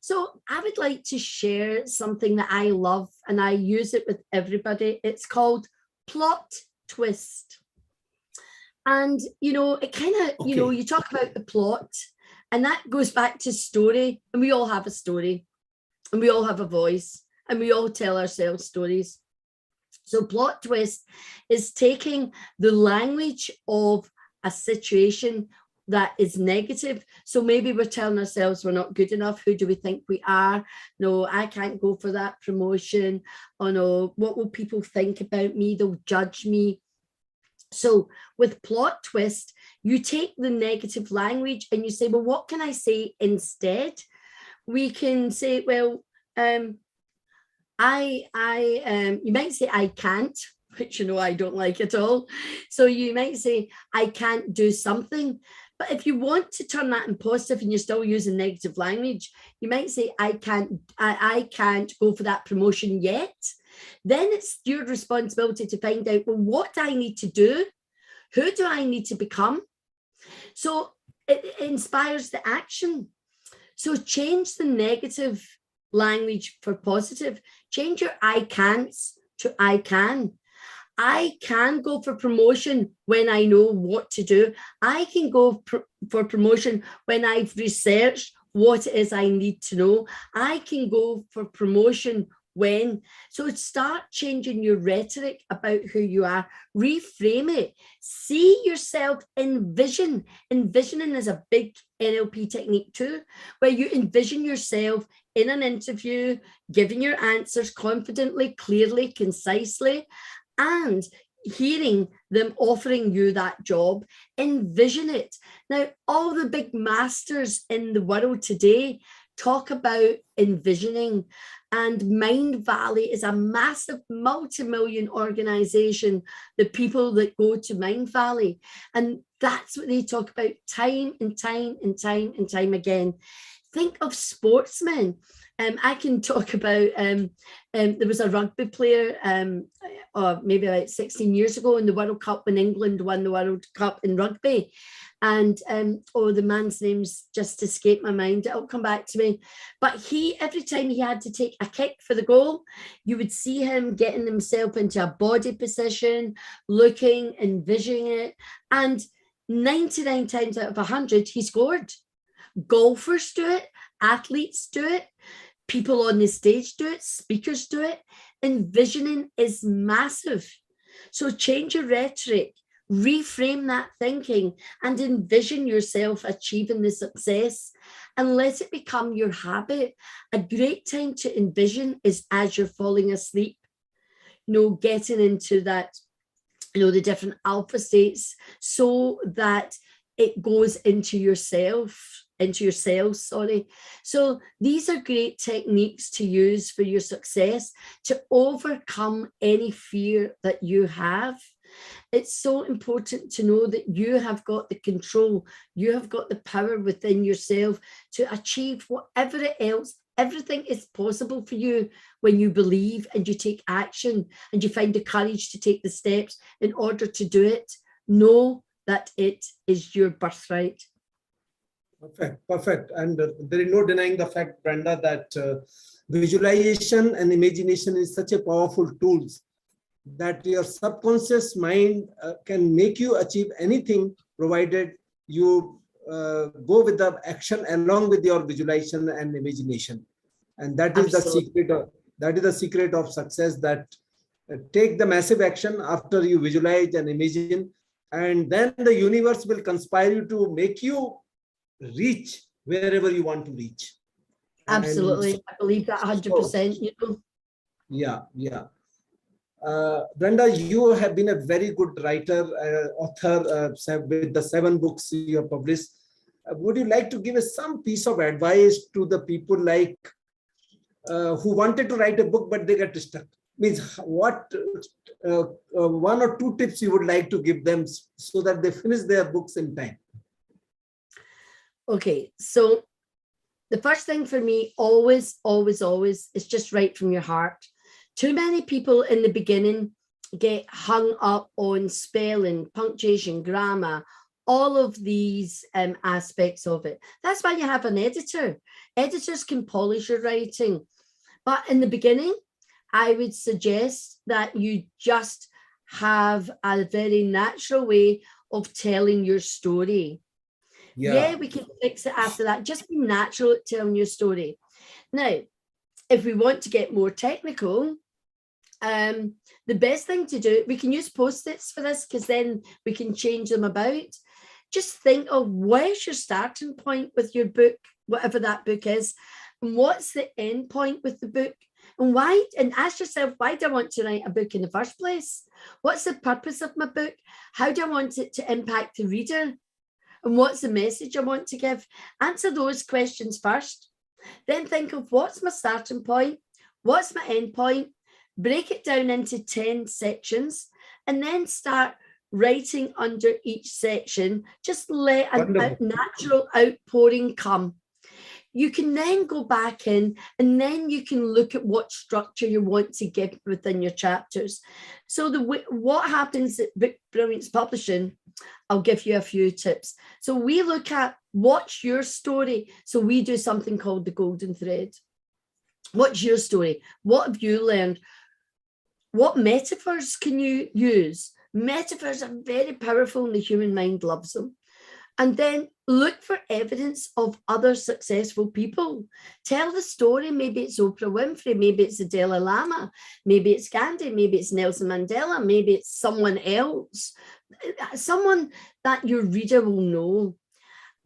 So I would like to share something that I love, and I use it with everybody. It's called plot twist. And, you know, it kind of, okay, you know, you talk about the plot, and that goes back to story, and we all have a story, and we all have a voice, and we all tell ourselves stories. So plot twist is taking the language of a situation that is negative. So maybe we're telling ourselves we're not good enough. Who do we think we are? No, I can't go for that promotion. Oh no, what will people think about me? They'll judge me. So with plot twist, you take the negative language and you say, well, what can I say instead? We can say, well, you might say I can't, which, you know, I don't like at all. So you might say, I can't do something. But if you want to turn that in positive and you're still using negative language, you might say, I can't go for that promotion yet. Then it's your responsibility to find out, well, what do I need to do? Who do I need to become? So it inspires the action. So change the negative language for positive. Change your I can'ts to I can. I can go for promotion when I know what to do. I can go for promotion when I've researched what it is I need to know. I can go for promotion when. So start changing your rhetoric about who you are, reframe it, see yourself in vision. Envisioning is a big NLP technique too, where you envision yourself in an interview, giving your answers confidently, clearly, concisely, and hearing them offering you that job. Envision it. Now, all the big masters in the world today talk about envisioning, and Mind Valley is a massive multi-million organization, the people that go to Mind Valley, and that's what they talk about time and time and time and time again. Think of sportsmen. I can talk about, there was a rugby player maybe about 16 years ago in the World Cup when England won the World Cup in rugby. And the man's name's just escaped my mind. It'll come back to me. But every time he had to take a kick for the goal, you would see him getting himself into a body position, looking, envisioning it. And 99 times out of 100, he scored. Golfers do it, athletes do it, people on the stage do it, speakers do it. Envisioning is massive. So change your rhetoric, reframe that thinking, and envision yourself achieving the success, and let it become your habit. A great time to envision is as you're falling asleep, getting into that, the different alpha states, so that it goes into your cells. So these are great techniques to use for your success, to overcome any fear that you have. It's so important to know that you have got the control, you have got the power within yourself to achieve whatever else. Everything is possible for you when you believe and you take action and you find the courage to take the steps in order to do it. Know that it is your birthright. Perfect. And there is no denying the fact, Brenda, that visualization and imagination is such a powerful tool that your subconscious mind can make you achieve anything, provided you go with the action along with your visualization and imagination. And that is Absolutely. the secret of success, that take the massive action after you visualize and imagine, and then the universe will conspire you to make you reach wherever you want to reach. Absolutely. I believe that 100%. Yeah. Brenda, you have been a very good writer, author with the 7 books you have published. Would you like to give us some piece of advice to the people who wanted to write a book but they got stuck? Means what 1 or 2 tips you would like to give them so that they finish their books in time? Okay, so the first thing for me, always, is just write from your heart. Too many people in the beginning get hung up on spelling, punctuation, grammar, all of these aspects of it. That's why you have an editor. Editors can polish your writing. But in the beginning, I would suggest that you just have a very natural way of telling your story. Yeah, we can fix it after that. Just be natural at telling your story. Now, if we want to get more technical, the best thing to do, we can use Post-its for this because then we can change them about. Just think of where's your starting point with your book, whatever that book is, and what's the end point with the book, and why, and ask yourself, why do I want to write a book in the first place? What's the purpose of my book? How do I want it to impact the reader? And what's the message I want to give? Answer those questions first. Then think of what's my starting point, what's my end point, break it down into 10 sections, and then start writing under each section. Just let a natural outpouring come. You can then go back in and then you can look at what structure you want to give within your chapters. So what happens at Book Brilliance Publishing, I'll give you a few tips. So we look at what's your story. So we do something called the golden thread. What's your story? What have you learned? What metaphors can you use? Metaphors are very powerful and the human mind loves them. And then look for evidence of other successful people. Tell the story. Maybe it's Oprah Winfrey, maybe it's the Dalai Lama, maybe it's Gandhi, maybe it's Nelson Mandela, maybe it's someone else, someone that your reader will know.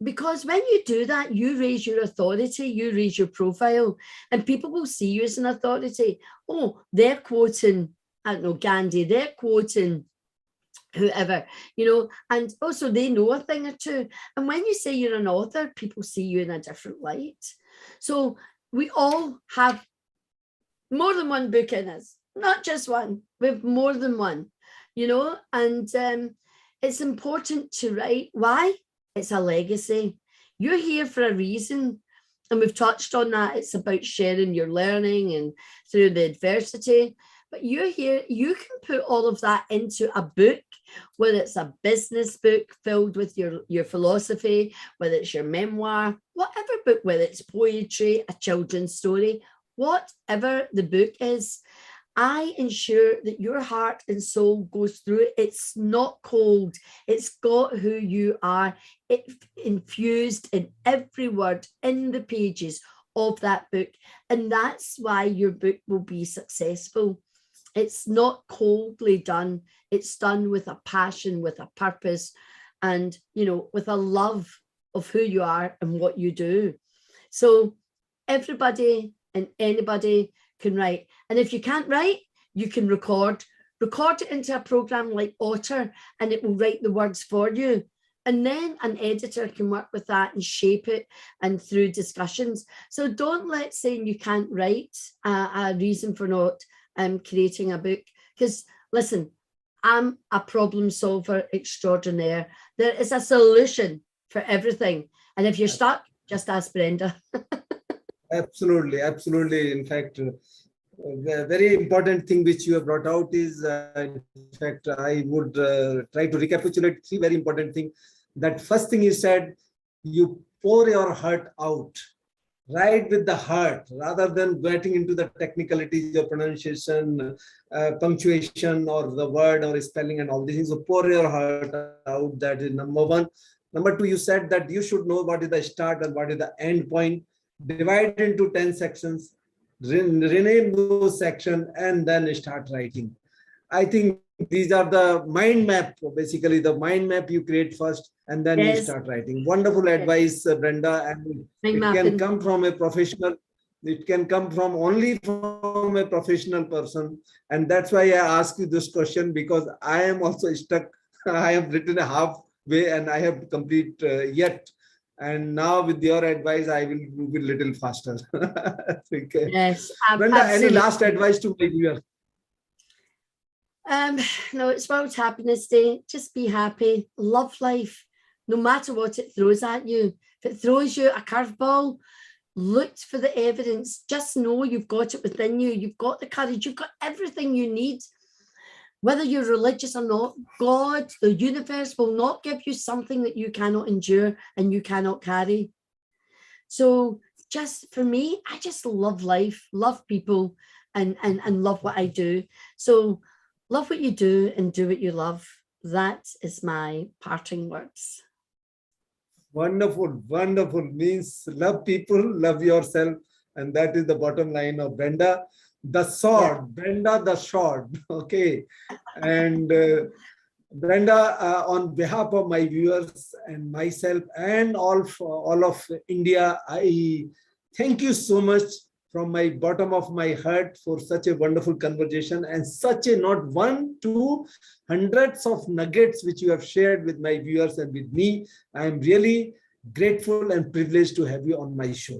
Because when you do that, you raise your authority, you raise your profile, and people will see you as an authority. Oh, they're quoting, I don't know, Gandhi, they're quoting whoever, and also they know a thing or two. And when you say you're an author, people see you in a different light. So we all have more than one book in us, not just one. We have more than one, and it's important to write. Why? It's a legacy. You're here for a reason. And we've touched on that. It's about sharing your learning and through the adversity. But you're here, you can put all of that into a book, whether it's a business book filled with your philosophy, whether it's your memoir, whatever book, whether it's poetry, a children's story, whatever the book is, I ensure that your heart and soul goes through it. It's not cold. It's got who you are. It infused in every word in the pages of that book. And that's why your book will be successful. It's not coldly done. It's done with a passion, with a purpose, and, with a love of who you are and what you do. So everybody and anybody can write. And if you can't write, you can record it into a program like Otter, and it will write the words for you. And then an editor can work with that and shape it, and through discussions. So don't let saying you can't write a reason for not creating a book. Because listen, I'm a problem solver extraordinaire. There is a solution for everything. And if you're stuck, just ask Brenda. Absolutely, absolutely. In fact, a very important thing which you have brought out is, in fact, I would try to recapitulate three very important things. That first thing you said, you pour your heart out. Write with the heart rather than getting into the technicalities of pronunciation, punctuation, or the word or spelling and all these things. So pour your heart out. That is number one. Number two, you said that you should know what is the start and what is the end point. Divide into 10 sections, rename those sections, and then start writing. I think these are the mind map. Basically, the mind map you create first, and then you start writing. Wonderful advice, Brenda. And it can come from a professional. It can come from only from a professional person. And that's why I ask you this question, because I am also stuck. I have written a halfway and I have complete yet. And now with your advice, I will move a little faster. Okay. Yes. Brenda, any last advice to my viewers? No, it's World Happiness Day. Just be happy. Love life, no matter what it throws at you. If it throws you a curveball, look for the evidence. Just know you've got it within you. You've got the courage. You've got everything you need. Whether you're religious or not, God, the universe will not give you something that you cannot endure and you cannot carry. So just for me, I just love life, love people, and love what I do. So love what you do and do what you love. That is my parting words. Wonderful, wonderful. Means love people, love yourself. And that is the bottom line of Brenda. The sword, Brenda the sword. Okay. And Brenda, on behalf of my viewers and myself and all of India, I thank you so much from my bottom of my heart for such a wonderful conversation and such a not one, two, hundreds of nuggets which you have shared with my viewers and with me. I am really grateful and privileged to have you on my show.